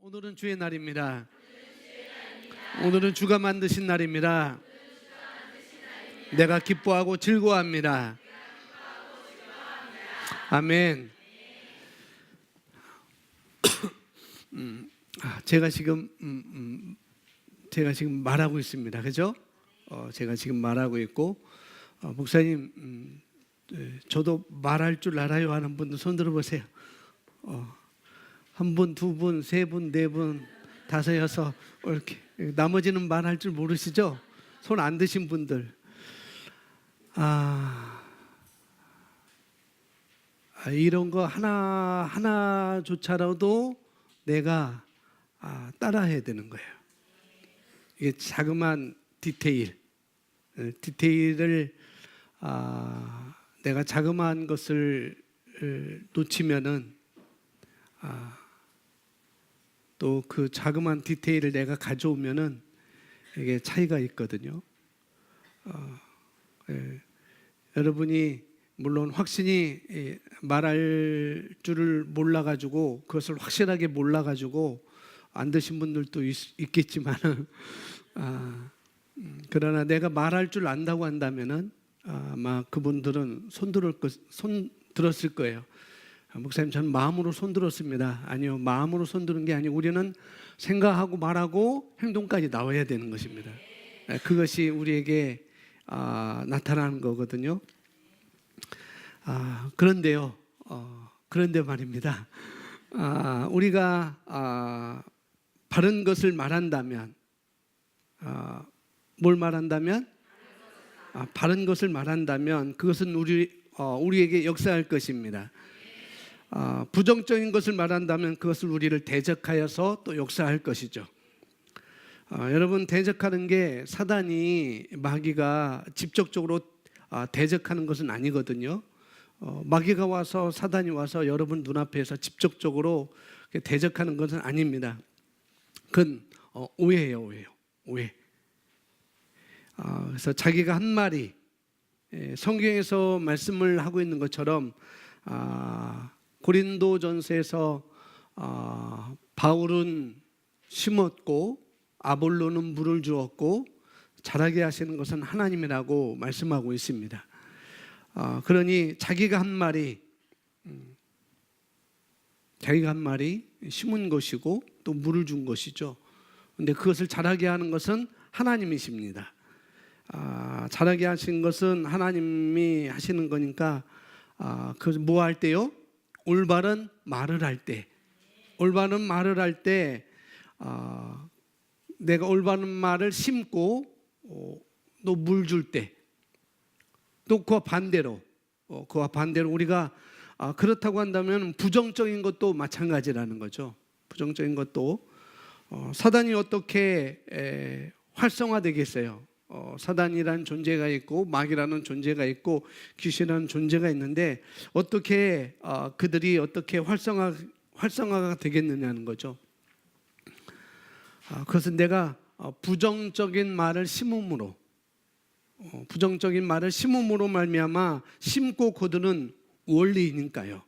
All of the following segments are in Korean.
오늘은 주의 날입니다. 오늘은 주가 만드신 날입니다. 내가 기뻐하고 즐거워합니다. 아멘. 제가 지금 말하고 있습니다. 그죠? 제가 지금 말하고 있고, 목사님, 저도 말할 줄 알아요 하는 분들 손 들어보세요. 한 분, 두 분, 세 분, 네 분, 다섯, 여섯, 이렇게. 나머지는 말할 줄 모르시죠? 손 안 드신 분들. 이런 거 하나조차라도 내가 따라해야 되는 거예요. 이게 자그마한 디테일을 내가 자그마한 것을 놓치면은 또 그 자그마한 디테일을 내가 가져오면은 이게 차이가 있거든요. 여러분이 물론 확신이 말할 줄을 몰라가지고 그것을 확실하게 몰라가지고 안 드신 분들도 있겠지만은 그러나 내가 말할 줄 안다고 한다면은 아마 그분들은 손 들었을 거예요. 목사님, 저는 마음으로 손 들었습니다. 아니요, 마음으로 손 드는 게 아니고 우리는 생각하고 말하고 행동까지 나와야 되는 것입니다. 그것이 우리에게 나타나는 거거든요. 그런데 말입니다. 우리가 바른 것을 말한다면, 뭘 말한다면? 바른 것을 말한다면 그것은 우리에게 역사할 것입니다. 부정적인 것을 말한다면 그것을 우리를 대적하여서 또 역사할 것이죠. 여러분, 대적하는 게 사단이, 마귀가 직접적으로 대적하는 것은 아니거든요. 마귀가 와서, 사단이 와서 여러분 눈앞에서 직접적으로 대적하는 것은 아닙니다. 그건 오해예요, 오해. 그래서 자기가 한 말이, 성경에서 말씀을 하고 있는 것처럼 고린도전서에서 바울은 심었고 아볼로는 물을 주었고 자라게 하시는 것은 하나님이라고 말씀하고 있습니다. 그러니 자기가 한 말이 심은 것이고 또 물을 준 것이죠. 그런데 그것을 자라게 하는 것은 하나님이십니다. 자라게 하신 것은 하나님이 하시는 거니까 그것을 뭐 할 때요? 올바른 말을 할 때, 내가 올바른 말을 심고 또 물 줄 때, 또 그와 반대로 우리가 그렇다고 한다면 부정적인 것도 마찬가지라는 거죠. 부정적인 것도 사단이 어떻게 활성화되겠어요? 사단이라는 존재가 있고 마귀라는 존재가 있고 귀신이라는 존재가 있는데 어떻게 그들이 어떻게 활성화가 되겠느냐는 거죠. 그것은 내가 부정적인 말을 심음으로 말미암아 심고 거두는 원리니까요.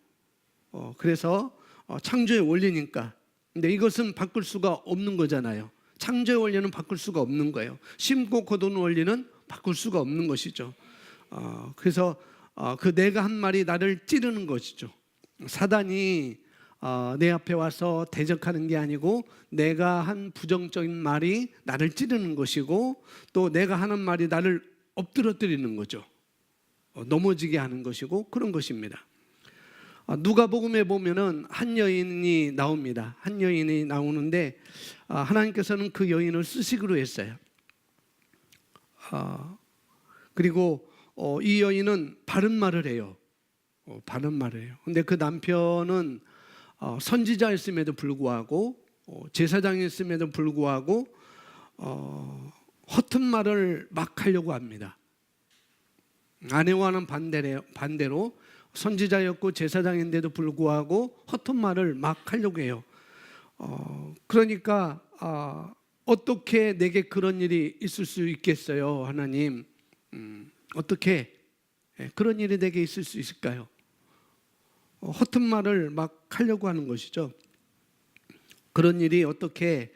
그래서 창조의 원리니까. 근데 이것은 바꿀 수가 없는 거잖아요. 창조의 원리는 바꿀 수가 없는 거예요. 심고 거두는 원리는 바꿀 수가 없는 것이죠. 그래서 그 내가 한 말이 나를 찌르는 것이죠. 사단이 내 앞에 와서 대적하는 게 아니고 내가 한 부정적인 말이 나를 찌르는 것이고 또 내가 하는 말이 나를 엎드러뜨리는 거죠. 넘어지게 하는 것이고 그런 것입니다. 누가복음에 보면은 한 여인이 나옵니다. 한 여인이 나오는데 하나님께서는 그 여인을 쓰시기로 했어요. 그리고 이 여인은 바른 말을 해요. 근데 그 남편은 선지자였음에도 불구하고 제사장이었음에도 불구하고 허튼 말을 막 하려고 합니다. 아내와는 반대로 선지자였고 제사장인데도 불구하고 허튼 말을 막 하려고 해요. 그러니까 어떻게 내게 그런 일이 있을 수 있겠어요, 하나님? 어떻게 그런 일이 내게 있을 수 있을까요? 허튼 말을 막 하려고 하는 것이죠. 그런 일이 어떻게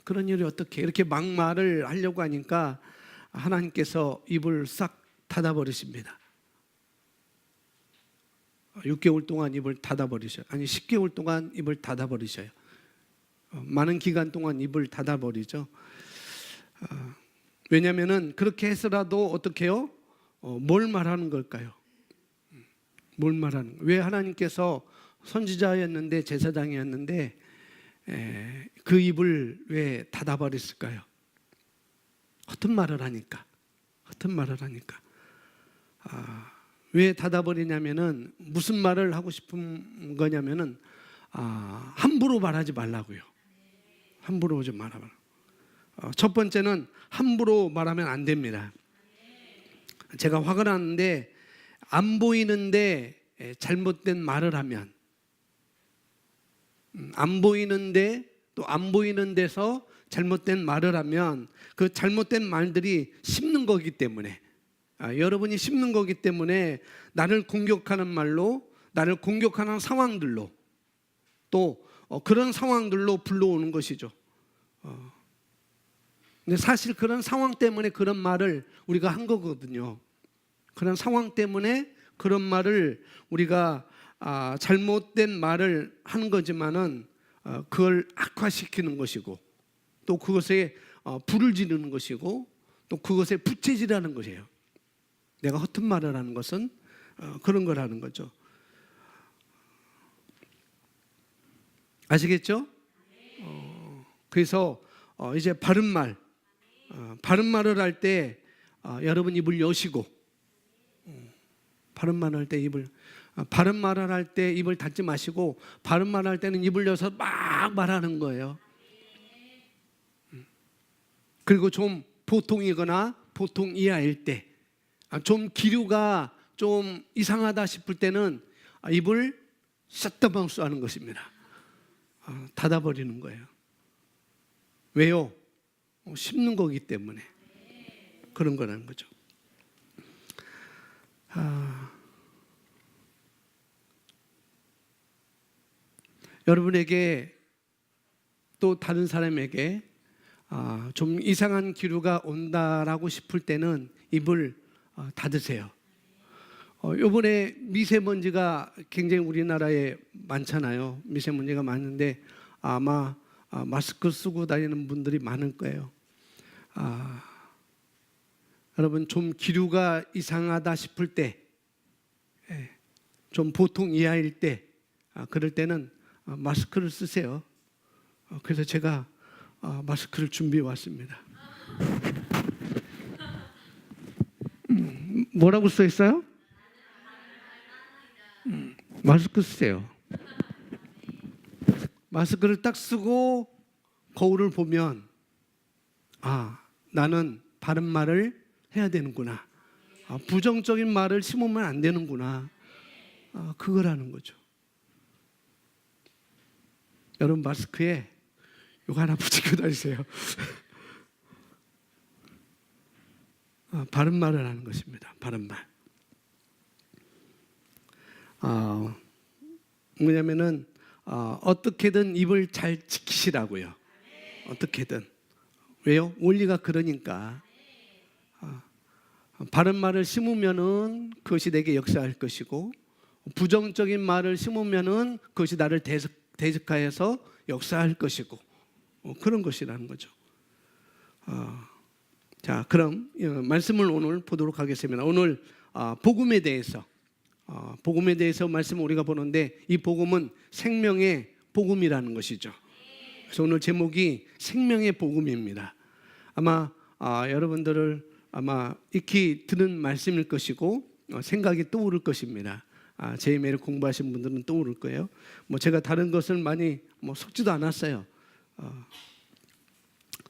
그런 일이 어떻게 이렇게 막말을 하려고 하니까 하나님께서 입을 싹 닫아버리십니다. 6개월 동안 입을 닫아버리셔요. 아니 10개월 동안 입을 닫아버리셔요. 많은 기간 동안 입을 닫아버리죠. 왜냐하면 그렇게 해서라도 어떻게 해요? 뭘 말하는 걸까요? 뭘 말하는? 왜 하나님께서 선지자였는데 제사장이었는데 그 입을 왜 닫아버렸을까요? 허튼 말을 하니까. 왜 닫아버리냐면은 무슨 말을 하고 싶은 거냐면은 함부로 말하지 말라고요. 함부로 오지 말아. 첫 번째는 함부로 말하면 안 됩니다. 제가 화가 났는데 안 보이는데 잘못된 말을 하면, 안 보이는데 또 안 보이는 데서 잘못된 말을 하면 그 잘못된 말들이 씹는 거기 때문에, 여러분이 씹는 거기 때문에 나를 공격하는 말로, 나를 공격하는 상황들로, 또 그런 상황들로 불러오는 것이죠. 근데 사실 그런 상황 때문에 그런 말을 우리가 한 거거든요. 그런 상황 때문에 그런 말을 우리가 잘못된 말을 하는 거지만은 그걸 악화시키는 것이고, 또 그것에 불을 지르는 것이고, 또 그것에 부채질하는 것이에요. 내가 허튼 말을 하는 것은 그런 거라는 거죠. 아시겠죠? 그래서 이제 바른 말을 할 때 여러분 입을 여시고, 바른 말을 할 때 바른 말을 할 때 입을 닫지 마시고, 바른 말을 할 때는 입을 여서 막 말하는 거예요. 그리고 좀 보통이거나 보통 이하일 때, 좀 기류가 좀 이상하다 싶을 때는 입을 셧더바운스 하는 것입니다. 닫아버리는 거예요. 왜요? 씹는 거기 때문에 그런 거라는 거죠. 여러분에게 또 다른 사람에게 좀 이상한 기류가 온다라고 싶을 때는 입을 닫으세요. 이번에 미세먼지가 굉장히 우리나라에 많잖아요. 미세먼지가 많은데 아마 마스크 쓰고 다니는 분들이 많을 거예요. 여러분 좀 기류가 이상하다 싶을 때, 좀 보통 이하일 때, 그럴 때는 마스크를 쓰세요. 그래서 제가 마스크를 준비해 왔습니다. 뭐라고 써 있어요? 마스크 쓰세요. 마스크를 딱 쓰고 거울을 보면 나는 바른 말을 해야 되는구나. 부정적인 말을 심으면 안 되는구나. 그거라는 거죠. 여러분 마스크에 이거 하나 붙이고 다니세요. 바른 말을 하는 것입니다. 바른 말. 뭐냐면은 어떻게든 입을 잘 지키시라고요. 어떻게든. 왜요? 원리가 그러니까. 바른 말을 심으면은 그것이 내게 역사할 것이고, 부정적인 말을 심으면은 그것이 나를 대적하여서 역사할 것이고, 그런 것이라는 거죠. 자, 그럼 말씀을 오늘 보도록 하겠습니다. 오늘 복음에 대해서 말씀을 우리가 보는데, 이 복음은 생명의 복음이라는 것이죠. 그래서 오늘 제목이 생명의 복음입니다. 아마 여러분들을 아마 익히 들은 말씀일 것이고 생각이 떠오를 것입니다. JMA를 공부하신 분들은 떠오를 거예요. 제가 다른 것을 많이 속지도 않았어요.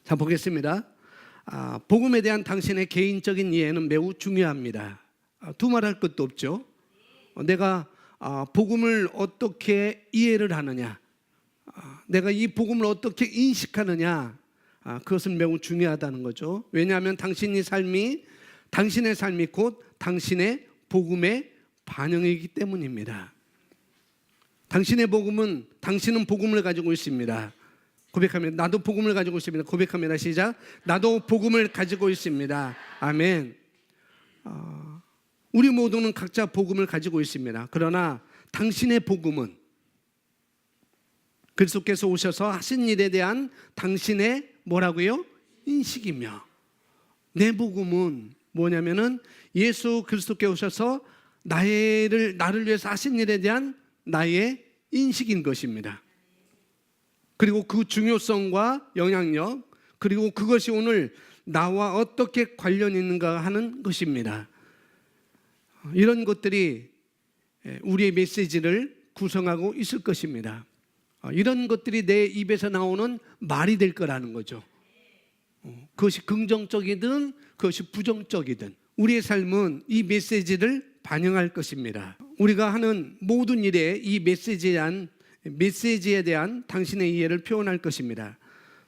자, 보겠습니다. 복음에 대한 당신의 개인적인 이해는 매우 중요합니다. 두말할 것도 없죠. 내가 복음을 어떻게 이해를 하느냐, 내가 이 복음을 어떻게 인식하느냐, 그것은 매우 중요하다는 거죠. 왜냐하면 당신의 삶이 곧 당신의 복음의 반영이기 때문입니다. 당신의 복음은 당신은 복음을 가지고 있습니다. 고백합니다. 나도 복음을 가지고 있습니다. 고백합니다. 시작. 나도 복음을 가지고 있습니다. 아멘. 우리 모두는 각자 복음을 가지고 있습니다. 그러나 당신의 복음은 그리스도께서 오셔서 하신 일에 대한 당신의 뭐라고요? 인식이며, 내 복음은 뭐냐면은 예수 그리스도께서 오셔서 나를 위해서 하신 일에 대한 나의 인식인 것입니다. 그리고 그 중요성과 영향력, 그리고 그것이 오늘 나와 어떻게 관련 있는가 하는 것입니다. 이런 것들이 우리의 메시지를 구성하고 있을 것입니다. 이런 것들이 내 입에서 나오는 말이 될 거라는 거죠. 그것이 긍정적이든 그것이 부정적이든 우리의 삶은 이 메시지를 반영할 것입니다. 우리가 하는 모든 일에 이 메시지에 대한 당신의 이해를 표현할 것입니다.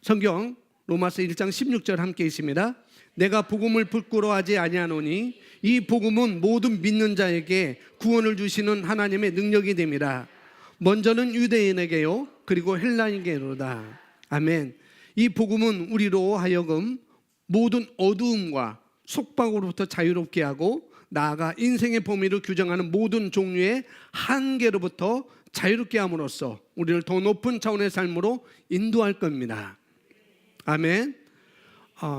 성경 로마서 1장 16절 함께 있습니다. 내가 복음을 부끄러워하지 아니하노니 이 복음은 모든 믿는 자에게 구원을 주시는 하나님의 능력이 됨이라. 먼저는 유대인에게요 그리고 헬라인에게로다. 아멘. 이 복음은 우리로 하여금 모든 어두움과 속박으로부터 자유롭게 하고 나아가 인생의 범위를 규정하는 모든 종류의 한계로부터 자유롭게 함으로써 우리를 더 높은 차원의 삶으로 인도할 겁니다. 아멘.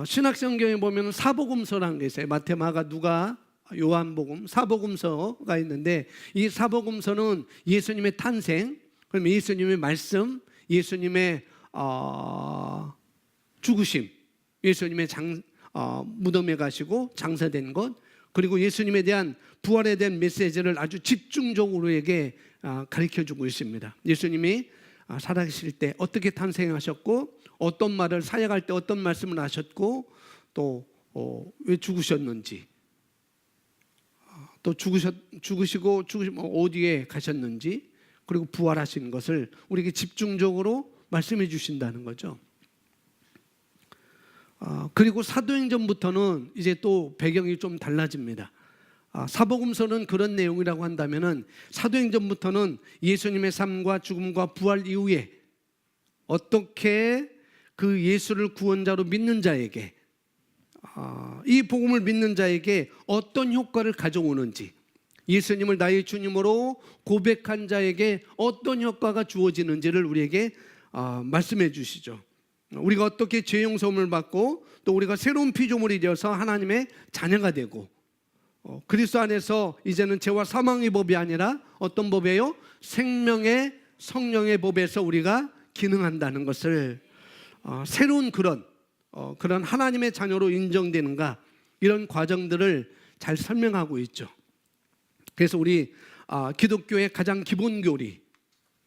신약성경에 보면 사복음서라는 게 있어요. 마태, 마가, 누가, 요한복음, 사복음서가 있는데 이 사복음서는 예수님의 탄생, 그럼 예수님의 말씀, 예수님의 죽으심, 예수님의 무덤에 가시고 장사된 것, 그리고 예수님에 대한 부활에 대한 메시지를 아주 집중적으로 우리에게 가르쳐주고 있습니다. 예수님이 살아계실 때 어떻게 탄생하셨고 어떤 말을 사역할 때 어떤 말씀을 하셨고 또 왜 죽으셨는지, 또 죽으시고 어디에 가셨는지, 그리고 부활하신 것을 우리에게 집중적으로 말씀해 주신다는 거죠. 그리고 사도행전부터는 이제 또 배경이 좀 달라집니다. 사복음서는 그런 내용이라고 한다면은 사도행전부터는 예수님의 삶과 죽음과 부활 이후에 어떻게 그 예수를 구원자로 믿는 자에게, 이 복음을 믿는 자에게 어떤 효과를 가져오는지, 예수님을 나의 주님으로 고백한 자에게 어떤 효과가 주어지는지를 우리에게 말씀해 주시죠. 우리가 어떻게 죄 용서함을 받고 또 우리가 새로운 피조물이 되어서 하나님의 자녀가 되고 그리스도 안에서 이제는 죄와 사망의 법이 아니라 어떤 법이에요? 생명의 성령의 법에서 우리가 기능한다는 것을 새로운 그런 하나님의 자녀로 인정되는가, 이런 과정들을 잘 설명하고 있죠. 그래서 우리 기독교의 가장 기본 교리,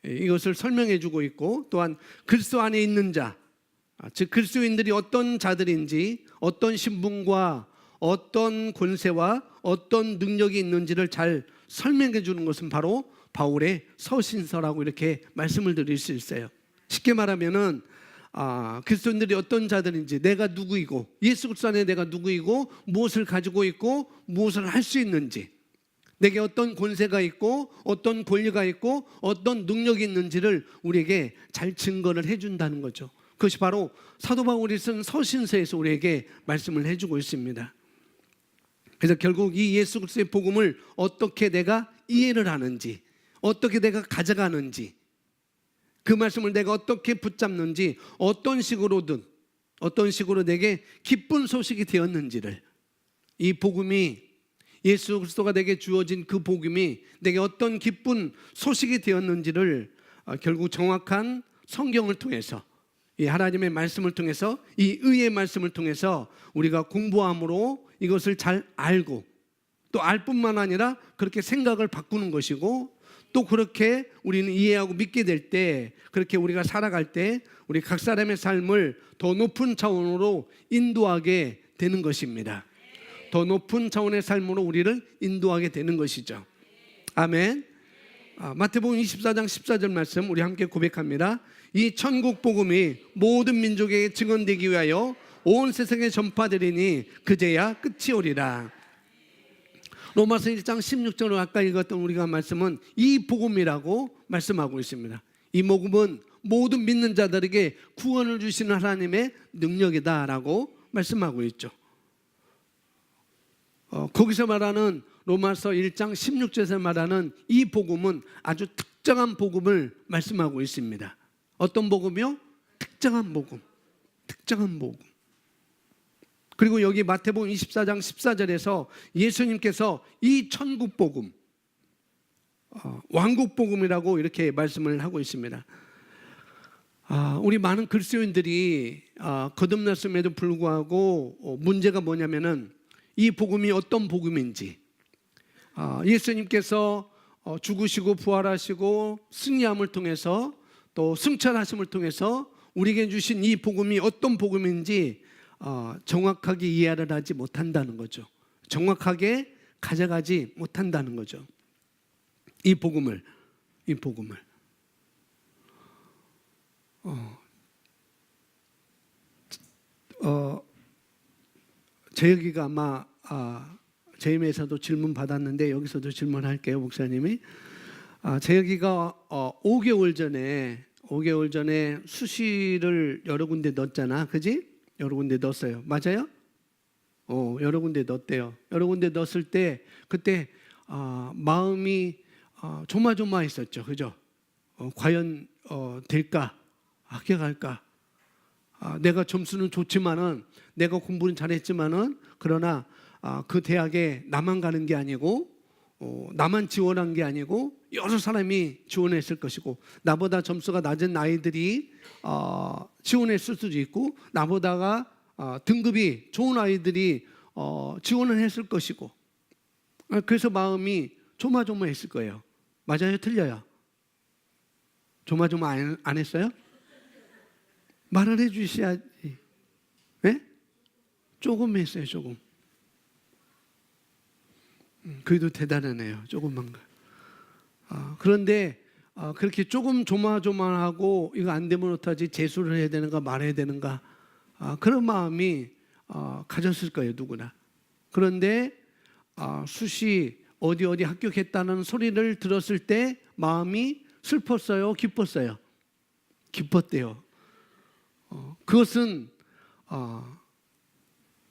이것을 설명해 주고 있고, 또한 그리스도 안에 있는 자, 즉 그리스도인들이 어떤 자들인지, 어떤 신분과 어떤 권세와 어떤 능력이 있는지를 잘 설명해 주는 것은 바로 바울의 서신서라고 이렇게 말씀을 드릴 수 있어요. 쉽게 말하면은 그리스도인들이 어떤 자들인지, 내가 누구이고 예수 그리스도 안에 내가 누구이고 무엇을 가지고 있고 무엇을 할 수 있는지, 내게 어떤 권세가 있고 어떤 권리가 있고 어떤 능력이 있는지를 우리에게 잘 증거를 해준다는 거죠. 그것이 바로 사도 바울이 쓴 서신서에서 우리에게 말씀을 해주고 있습니다. 그래서 결국 이 예수 그리스도의 복음을 어떻게 내가 이해를 하는지, 어떻게 내가 가져가는지, 그 말씀을 내가 어떻게 붙잡는지, 어떤 식으로 내게 기쁜 소식이 되었는지를, 이 복음이, 예수 그리스도가 내게 주어진 그 복음이 내게 어떤 기쁜 소식이 되었는지를 결국 정확한 성경을 통해서, 이 하나님의 말씀을 통해서, 이 의의 말씀을 통해서 우리가 공부함으로 이것을 잘 알고, 또 알 뿐만 아니라 그렇게 생각을 바꾸는 것이고, 또 그렇게 우리는 이해하고 믿게 될 때, 그렇게 우리가 살아갈 때 우리 각 사람의 삶을 더 높은 차원으로 인도하게 되는 것입니다. 더 높은 차원의 삶으로 우리를 인도하게 되는 것이죠. 아멘. 마태복음 24장 14절 말씀 우리 함께 고백합니다. 이 천국 복음이 모든 민족에게 증언되기 위하여 온 세상에 전파되리니 그제야 끝이 오리라. 로마서 1장 16절로 아까 읽었던 우리가 말씀은 이 복음이라고 말씀하고 있습니다. 이 복음은 모든 믿는 자들에게 구원을 주시는 하나님의 능력이다라고 말씀하고 있죠. 거기서 말하는 로마서 1장 16절에서 말하는 이 복음은 아주 특정한 복음을 말씀하고 있습니다. 어떤 복음이요? 특정한 복음. 특정한 복음. 그리고 여기 마태복음 24장 14절에서 예수님께서 이 천국 복음, 왕국 복음이라고 이렇게 말씀을 하고 있습니다. 우리 많은 그리스도인들이 거듭났음에도 불구하고 문제가 뭐냐면은 이 복음이 어떤 복음인지, 예수님께서 죽으시고 부활하시고 승리함을 통해서 또 승천하심을 통해서 우리에게 주신 이 복음이 어떤 복음인지 정확하게 이해를 하지 못한다는 거죠. 정확하게 가져가지 못한다는 거죠. 이 복음을 재혁이가 아마 제임에서도 질문 받았는데 여기서도 질문할게요, 목사님이. 재혁이가 5개월 전에 수시를 여러 군데 넣었잖아, 그지? 여러 군데 넣었어요, 맞아요? 여러 군데 넣었대요. 여러 군데 넣었을 때 그때 마음이 조마조마했었죠, 그죠? 과연 될까? 합격할까? 내가 점수는 좋지만은, 내가 공부는 잘했지만은, 그러나 그 대학에 나만 가는 게 아니고 나만 지원한 게 아니고 여러 사람이 지원했을 것이고, 나보다 점수가 낮은 아이들이 지원했을 수도 있고, 나보다가 등급이 좋은 아이들이 지원을 했을 것이고, 그래서 마음이 조마조마했을 거예요. 맞아요, 틀려요? 조마조마 안 했어요? 말을 해주셔야지. 네? 조금 했어요, 조금. 그래도 대단하네요, 조금만 거. 그런데 그렇게 조금 조마조마하고 이거 안 되면 어떡하지, 재수를 해야 되는가 말해야 되는가, 그런 마음이 가졌을 거예요, 누구나. 그런데 수시 어디 합격했다는 소리를 들었을 때 마음이 슬펐어요, 기뻤어요? 기뻤대요. 그것은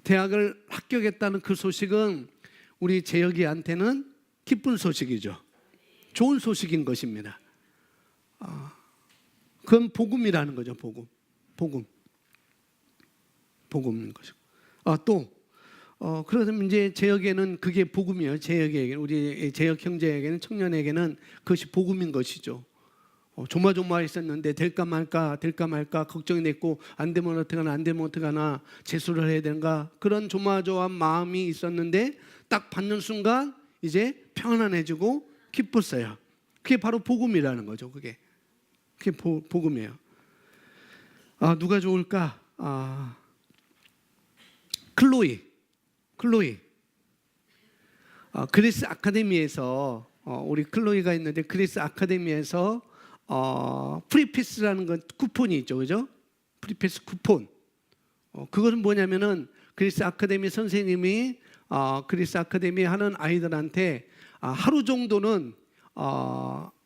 대학을 합격했다는 그 소식은 우리 재혁이한테는 기쁜 소식이죠. 좋은 소식인 것입니다. 그건 복음이라는 거죠. 복음인 것이고. 또 그러면 이제 재혁에게는 그게 복음이에요. 재혁에게, 우리 재혁 형제에게는, 청년에게는 그것이 복음인 것이죠. 조마조마했었는데 될까 말까 걱정이 됐고, 안 되면 어떡하나 재수를 해야 되는가, 그런 조마조마한 마음이 있었는데 딱 받는 순간 이제 평안해지고 기뻤어요. 그게 바로 복음이라는 거죠. 그게 복음이에요. 누가 좋을까? 클로이. 그리스 아카데미에서 우리 클로이가 있는데, 그리스 아카데미에서 프리패스라는 건 쿠폰이 있죠, 그죠? 프리패스 쿠폰. 그것은 뭐냐면은 그리스 아카데미 선생님이 그리스 아카데미 하는 아이들한테 하루 정도는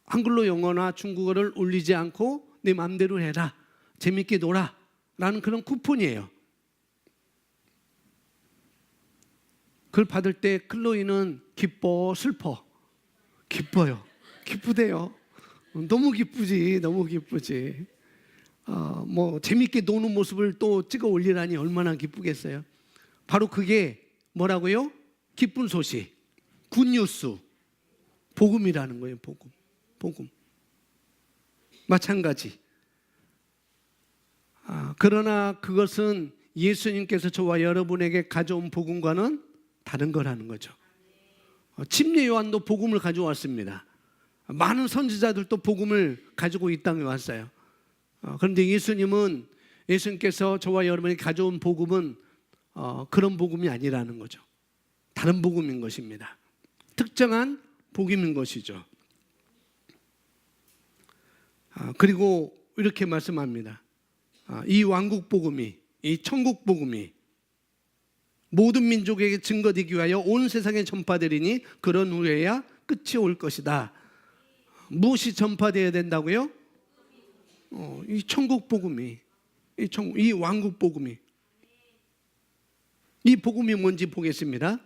한글로 영어나 중국어를 올리지 않고 내 마음대로 해라, 재밌게 놀아 라는 그런 쿠폰이에요. 그걸 받을 때 클로이는 기뻐, 슬퍼? 기뻐요. 기쁘대요. 너무 기쁘지. 뭐 재밌게 노는 모습을 또 찍어 올리라니 얼마나 기쁘겠어요. 바로 그게 뭐라고요? 기쁜 소식, 굿뉴스, 복음이라는 거예요. 복음. 마찬가지. 그러나 그것은 예수님께서 저와 여러분에게 가져온 복음과는 다른 거라는 거죠. 침례 요한도 복음을 가져왔습니다. 많은 선지자들도 복음을 가지고 이 땅에 왔어요. 그런데 예수님께서 저와 여러분에게 가져온 복음은 그런 복음이 아니라는 거죠. 다른 복음인 것입니다. 특정한 복음인 것이죠. 그리고 이렇게 말씀합니다. 이 왕국 복음이, 이 천국 복음이 모든 민족에게 증거되기 위하여 온 세상에 전파되리니 그런 후에야 끝이 올 것이다. 무엇이 전파되어야 된다고요? 이 천국 복음이, 이 왕국 복음이, 이 복음이 뭔지 보겠습니다.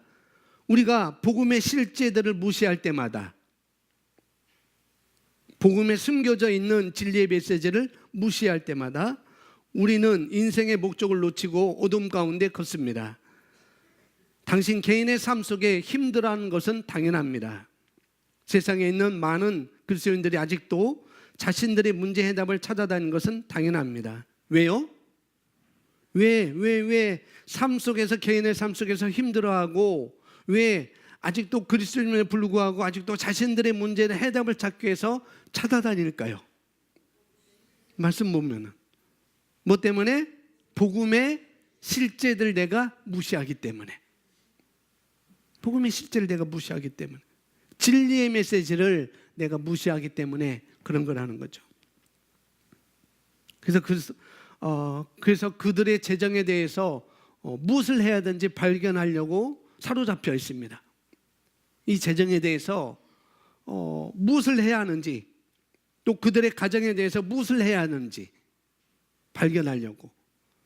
우리가 복음의 실제들을 무시할 때마다, 복음에 숨겨져 있는 진리의 메시지를 무시할 때마다 우리는 인생의 목적을 놓치고 어둠 가운데 걷습니다. 당신 개인의 삶 속에 힘들어하는 것은 당연합니다. 세상에 있는 많은 그리스도인들이 아직도 자신들의 문제 해답을 찾아다니는 것은 당연합니다. 왜요? 왜 삶 속에서, 개인의 삶 속에서 힘들어하고, 왜 아직도 그리스도인임에도 불구하고 아직도 자신들의 문제의 해답을 찾기 위해서 찾아다닐까요? 말씀 보면은 뭐 때문에? 복음의 실제들 내가 무시하기 때문에. 복음의 실제를 내가 무시하기 때문에, 진리의 메시지를 내가 무시하기 때문에 그런 거라는 거죠. 그래서 그들의 재정에 대해서 무엇을 해야 되는지 발견하려고 사로잡혀 있습니다. 이 재정에 대해서 무엇을 해야 하는지, 또 그들의 가정에 대해서 무엇을 해야 하는지 발견하려고,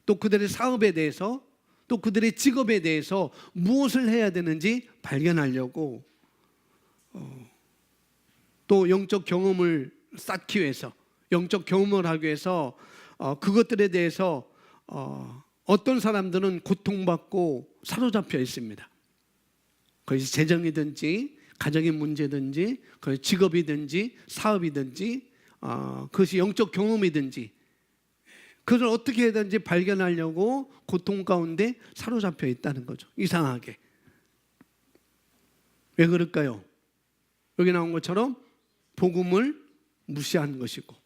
또 그들의 사업에 대해서, 또 그들의 직업에 대해서 무엇을 해야 되는지 발견하려고, 또 영적 경험을 쌓기 위해서, 영적 경험을 하기 위해서 그것들에 대해서 어떤 사람들은 고통받고 사로잡혀 있습니다. 그것이 재정이든지 가정의 문제든지 직업이든지 사업이든지 그것이 영적 경험이든지, 그것을 어떻게 해야되는지 발견하려고 고통 가운데 사로잡혀 있다는 거죠. 이상하게. 왜 그럴까요? 여기 나온 것처럼 복음을 무시하는 것이고,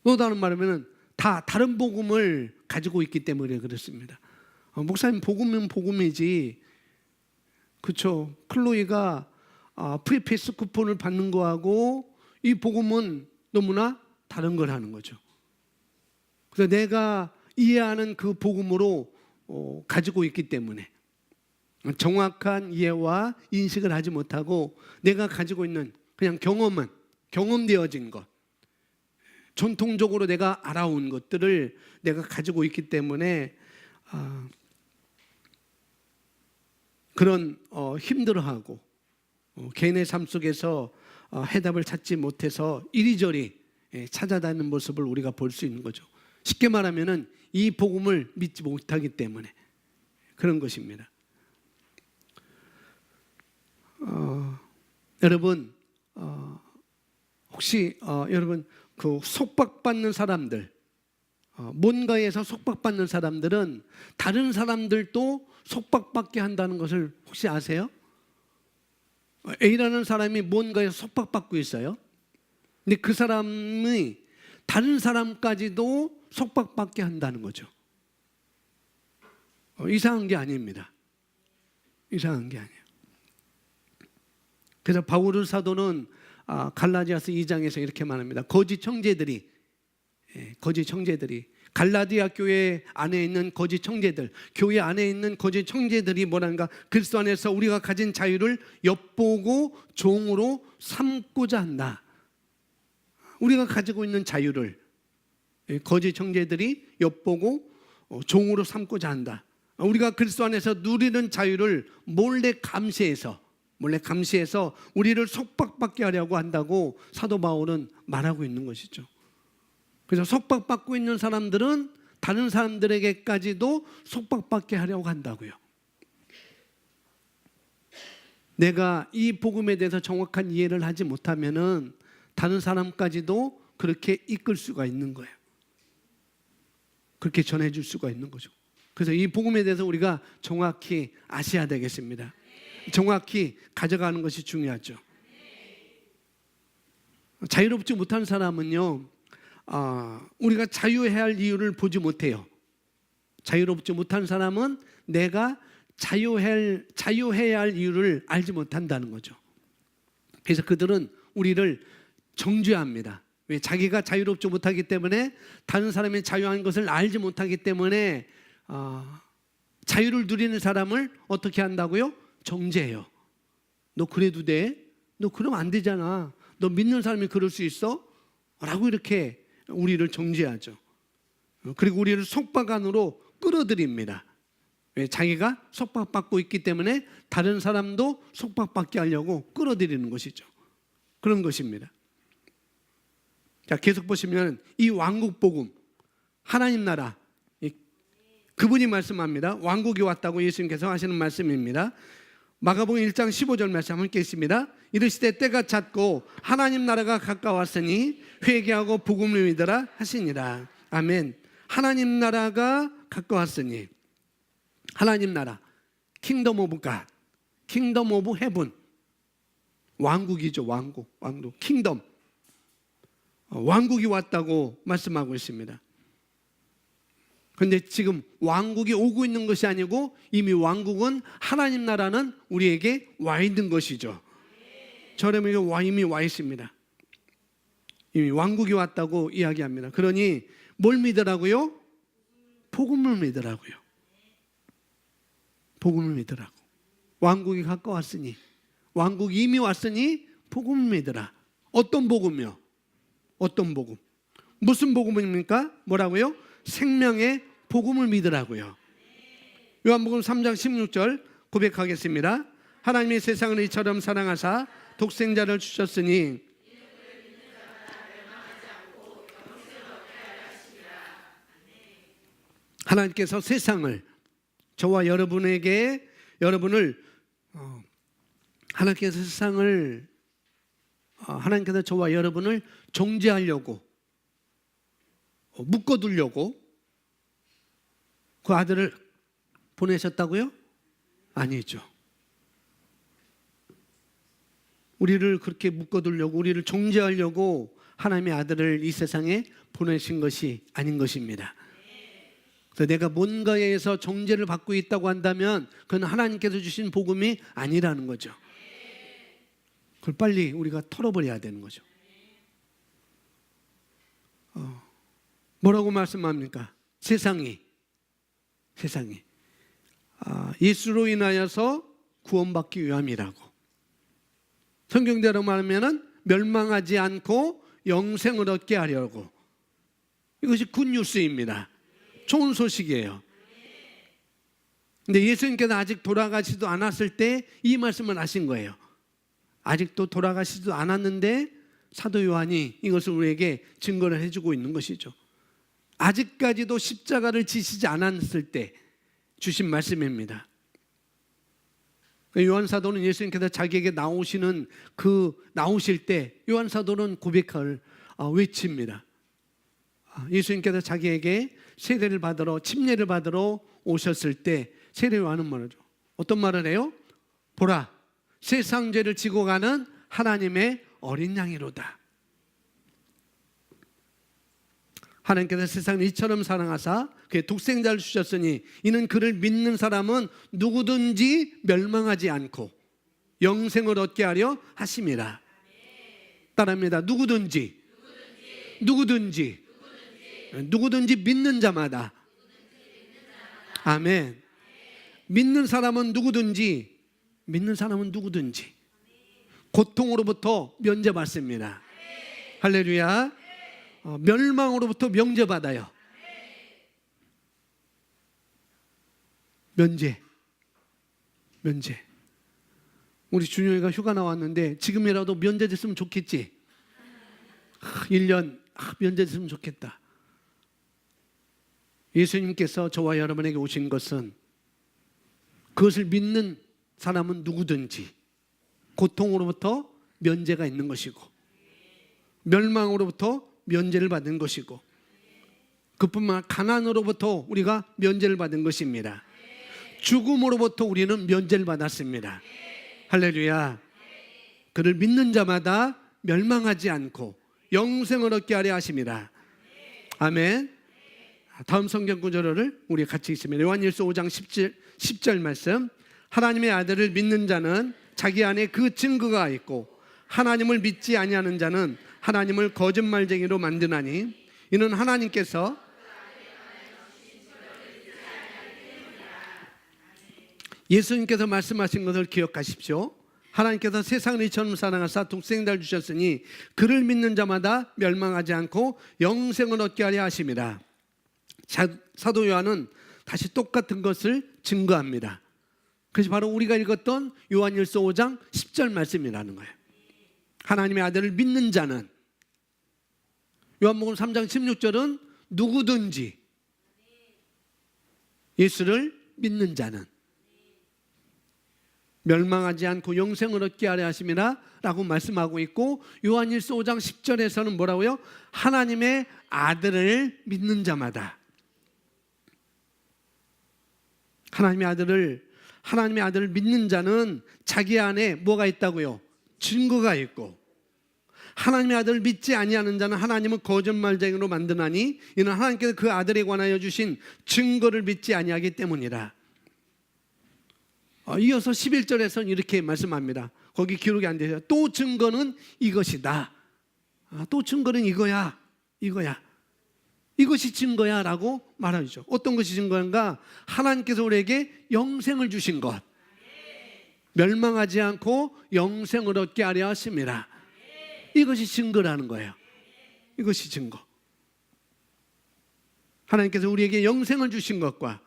또 다른 말하면 다 다른 복음을 가지고 있기 때문에 그렇습니다. 목사님, 복음은 복음이지, 그렇죠, 클로이가 프리패스 쿠폰을 받는 거하고 이 복음은 너무나 다른 걸 하는 거죠. 그래서 내가 이해하는 그 복음으로 가지고 있기 때문에 정확한 이해와 인식을 하지 못하고 내가 가지고 있는 그냥 경험되어진 것, 전통적으로 내가 알아온 것들을 내가 가지고 있기 때문에 그런 힘들어하고 개인의 삶 속에서 해답을 찾지 못해서 이리저리 찾아다니는 모습을 우리가 볼 수 있는 거죠. 쉽게 말하면 이 복음을 믿지 못하기 때문에 그런 것입니다. 여러분, 혹시 여러분 그 속박받는 사람들, 뭔가에서 속박받는 사람들은 다른 사람들도 속박받게 한다는 것을 혹시 아세요? A라는 사람이 뭔가에서 속박받고 있어요. 근데 그 사람이 다른 사람까지도 속박받게 한다는 거죠. 이상한 게 아닙니다. 이상한 게 아니에요. 그래서 바울 사도는 갈라디아서 2장에서 이렇게 말합니다. 거짓 청제들이 갈라디아 교회 안에 있는 거짓 청제들, 교회 안에 있는 거짓 청제들이 뭐란가, 그리스도 안에서 우리가 가진 자유를 엿보고 종으로 삼고자 한다. 우리가 가지고 있는 자유를 거짓 청제들이 엿보고 종으로 삼고자 한다. 우리가 그리스도 안에서 누리는 자유를 몰래 감시해서 우리를 속박받게 하려고 한다고 사도 바울은 말하고 있는 것이죠. 그래서 속박받고 있는 사람들은 다른 사람들에게까지도 속박받게 하려고 한다고요. 내가 이 복음에 대해서 정확한 이해를 하지 못하면은 다른 사람까지도 그렇게 이끌 수가 있는 거예요. 그렇게 전해줄 수가 있는 거죠. 그래서 이 복음에 대해서 우리가 정확히 아셔야 되겠습니다. 정확히 가져가는 것이 중요하죠. 자유롭지 못한 사람은요, 우리가 자유해야 할 이유를 보지 못해요. 자유롭지 못한 사람은 내가 자유해야 할 이유를 알지 못한다는 거죠. 그래서 그들은 우리를 정죄합니다. 왜? 자기가 자유롭지 못하기 때문에, 다른 사람이 자유한 것을 알지 못하기 때문에 자유를 누리는 사람을 어떻게 한다고요? 정죄해요. 너 그래도 돼? 너 그러면 안 되잖아. 너 믿는 사람이 그럴 수 있어? 라고 이렇게 우리를 정죄하죠. 그리고 우리를 속박 안으로 끌어들입니다. 왜? 자기가 속박받고 있기 때문에 다른 사람도 속박받게 하려고 끌어들이는 것이죠. 그런 것입니다. 자, 계속 보시면 이 왕국 복음, 하나님 나라, 그분이 말씀합니다. 왕국이 왔다고 예수님께서 하시는 말씀입니다. 마가복음 1장 15절 말씀 함께 있습니다. 이르시되 때가 찼고 하나님 나라가 가까웠으니 회개하고 복음을 믿으라 하시니라. 아멘. 하나님 나라가 가까웠으니, 하나님 나라, 킹덤 오브 갓, 킹덤 오브 헤븐, 왕국이죠. 왕국, 킹덤, 왕국이 왔다고 말씀하고 있습니다. 그런데 지금 왕국이 오고 있는 것이 아니고 이미 왕국은, 하나님 나라는 우리에게 와 있는 것이죠. 저렴에게 이미 와 있습니다. 이미 왕국이 왔다고 이야기합니다. 그러니 뭘 믿으라고요? 복음을 믿으라고요. 복음을 믿으라고. 왕국이 가까웠으니, 왕국이 이미 왔으니 복음을 믿으라. 어떤 복음이요? 어떤 복음? 무슨 복음입니까? 뭐라고요? 생명의 복음을 믿으라고요. 요한복음 3장 16절 고백하겠습니다. 하나님이 세상을 이처럼 사랑하사 독생자를 주셨으니 하나님께서 세상을, 저와 여러분에게, 하나님께서 세상을, 하나님께서 저와 여러분을 정죄하려고, 묶어두려고 그 아들을 보내셨다고요? 아니죠. 우리를 그렇게 묶어두려고, 우리를 정죄하려고 하나님의 아들을 이 세상에 보내신 것이 아닌 것입니다. 그래서 내가 뭔가에 의해서 정죄를 받고 있다고 한다면 그건 하나님께서 주신 복음이 아니라는 거죠. 그걸 빨리 우리가 털어버려야 되는 거죠. 뭐라고 말씀합니까? 세상이 예수로 인하여서 구원받기 위함이라고. 성경대로 말하면 멸망하지 않고 영생을 얻게 하려고. 이것이 굿뉴스입니다. 좋은 소식이에요. 근데 예수님께서 아직 돌아가시지도 않았을 때 이 말씀을 하신 거예요. 아직도 돌아가시지도 않았는데 사도 요한이 이것을 우리에게 증거를 해주고 있는 것이죠. 아직까지도 십자가를 지시지 않았을 때 주신 말씀입니다. 요한사도는 예수님께서 자기에게 나오실 때 요한사도는 고백을 외칩니다. 예수님께서 자기에게 세례를 받으러, 침례를 받으러 오셨을 때 세례 요한은 말하죠. 어떤 말을 해요? 보라, 세상 죄를 지고 가는 하나님의 어린 양이로다. 하나님께서 세상을 이처럼 사랑하사 그의 독생자를 주셨으니 이는 그를 믿는 사람은 누구든지 멸망하지 않고 영생을 얻게 하려 하심이라. 따라합니다. 누구든지 믿는 자마다. 아멘. 믿는 사람은 누구든지 고통으로부터 면제받습니다. 할렐루야. 멸망으로부터 면제받아요. 면제. 우리 준영이가 휴가 나왔는데 지금이라도 면제됐으면 좋겠지. 1년 면제됐으면 좋겠다. 예수님께서 저와 여러분에게 오신 것은 그것을 믿는 사람은 누구든지 고통으로부터 면제가 있는 것이고 멸망으로부터 면제를 받은 것이고 그뿐만 아니라 가난으로부터 우리가 면제를 받은 것입니다. 죽음으로부터 우리는 면제를 받았습니다. 할렐루야. 그를 믿는 자마다 멸망하지 않고 영생을 얻게 하려 하심이라. 아멘. 다음 성경 구절을 우리 같이 읽습니다. 요한일서 5장 10절 말씀. 하나님의 아들을 믿는 자는 자기 안에 그 증거가 있고 하나님을 믿지 아니하는 자는 하나님을 거짓말쟁이로 만드나니 이는 하나님께서 예수님께서 말씀하신 것을 기억하십시오. 하나님께서 세상을 이처럼 사랑하사 독생자를 주셨으니 그를 믿는 자마다 멸망하지 않고 영생을 얻게 하려 하심이라. 사도 요한은 다시 똑같은 것을 증거합니다. 그래서 바로 우리가 읽었던 요한일서 5장 10절 말씀이라는 거예요. 하나님의 아들을 믿는 자는, 요한복음 3장 16절은 누구든지 예수를 믿는 자는 멸망하지 않고 영생을 얻게 하려 하심이라 라고 말씀하고 있고, 요한일서 5장 10절에서는 뭐라고요? 하나님의 아들을 믿는 자마다, 하나님의 아들을 믿는 자는 자기 안에 뭐가 있다고요? 증거가 있고, 하나님의 아들을 믿지 아니하는 자는 하나님은 거짓말쟁이로 만드나니 이는 하나님께서 그 아들에 관하여 주신 증거를 믿지 아니하기 때문이라. 이어서 11절에서는 이렇게 말씀합니다. 거기 기록이 안 되죠. 또 증거는 이것이다. 또 증거는 이거야. 이것이 증거야 라고 말하죠. 어떤 것이 증거인가? 하나님께서 우리에게 영생을 주신 것, 멸망하지 않고 영생을 얻게 하려 하심이라. 이것이 증거라는 거예요. 이것이 증거. 하나님께서 우리에게 영생을 주신 것과,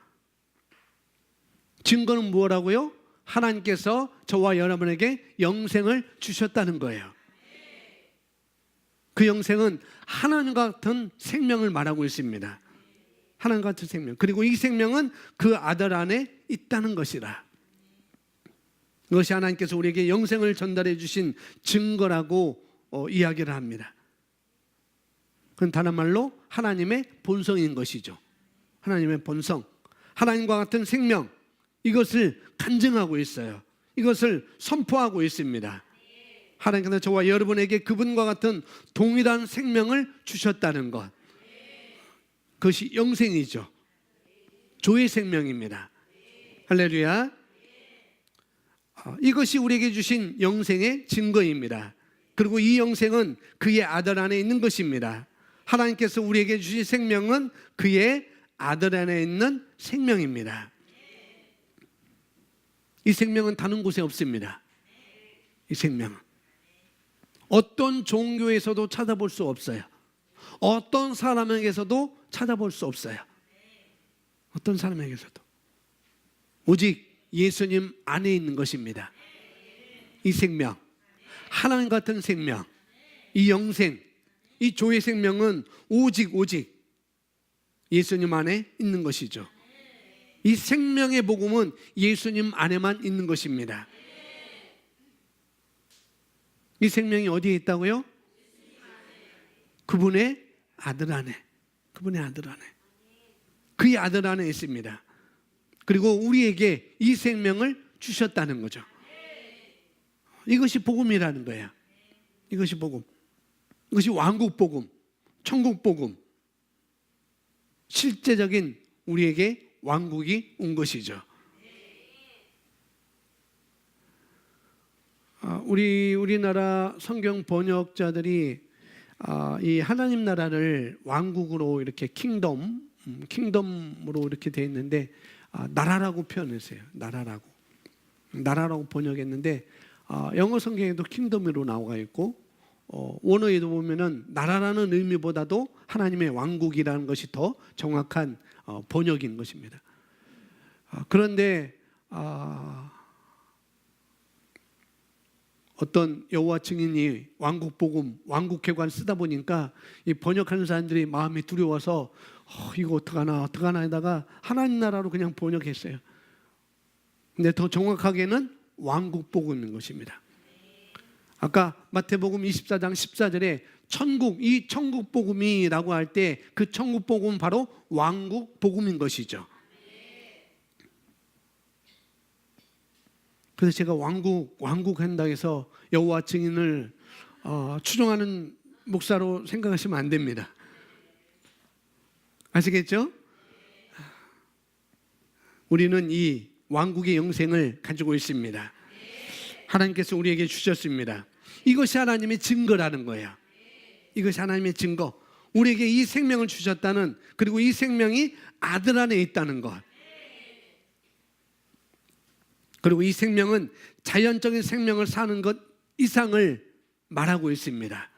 증거는 뭐라고요? 하나님께서 저와 여러분에게 영생을 주셨다는 거예요. 그 영생은 하나님과 같은 생명을 말하고 있습니다. 하나님과 같은 생명. 그리고 이 생명은 그 아들 안에 있다는 것이라. 이것이 하나님께서 우리에게 영생을 전달해 주신 증거라고 이야기를 합니다. 그건 다른 말로 하나님의 본성인 것이죠. 하나님의 본성, 하나님과 같은 생명, 이것을 간증하고 있어요. 이것을 선포하고 있습니다. 하나님께서 저와 여러분에게 그분과 같은 동일한 생명을 주셨다는 것, 그것이 영생이죠. 조의 생명입니다. 할렐루야. 이것이 우리에게 주신 영생의 증거입니다. 그리고 이 영생은 그의 아들 안에 있는 것입니다. 하나님께서 우리에게 주신 생명은 그의 아들 안에 있는 생명입니다. 이 생명은 다른 곳에 없습니다. 이 생명은 어떤 종교에서도 찾아볼 수 없어요. 어떤 사람에게서도 찾아볼 수 없어요. 어떤 사람에게서도. 오직 예수님 안에 있는 것입니다. 이 생명, 하나님 같은 생명, 이 영생, 이 조의 생명은 오직 예수님 안에 있는 것이죠. 이 생명의 복음은 예수님 안에만 있는 것입니다. 이 생명이 어디에 있다고요? 그분의 아들 안에. 그분의 아들 안에. 그의 아들 안에 있습니다. 그리고 우리에게 이 생명을 주셨다는 거죠. 이것이 복음이라는 거예요. 이것이 복음. 이것이 왕국 복음, 천국 복음. 실제적인 우리에게 왕국이 온 것이죠. 우리나라 성경 번역자들이 이 하나님 나라를 왕국으로 이렇게 킹덤으로 이렇게 돼 있는데, 나라라고 표현했어요. 나라라고 번역했는데, 영어 성경에도 킹덤으로 나와 있고, 원어에도 보면은 나라라는 의미보다도 하나님의 왕국이라는 것이 더 정확한 번역인 것입니다. 그런데 어떤 여호와 증인이 왕국 복음, 왕국 개관 쓰다 보니까 이 번역하는 사람들이 마음이 두려워서 이거 어떡하나 하다가 하나님 나라로 그냥 번역했어요. 근데 더 정확하게는 왕국 복음인 것입니다. 아까 마태복음 24장 14절에 이 천국 복음이라고 할 때 그 천국 복음은 바로 왕국 복음인 것이죠. 그래서 제가 왕국 한다 해서 여호와 증인을 추종하는 목사로 생각하시면 안 됩니다. 아시겠죠? 우리는 이 왕국의 영생을 가지고 있습니다. 하나님께서 우리에게 주셨습니다. 이것이 하나님의 증거라는 거예요. 이것이 하나님의 증거. 우리에게 이 생명을 주셨다는, 그리고 이 생명이 아들 안에 있다는 것. 그리고 이 생명은 자연적인 생명을 사는 것 이상을 말하고 있습니다.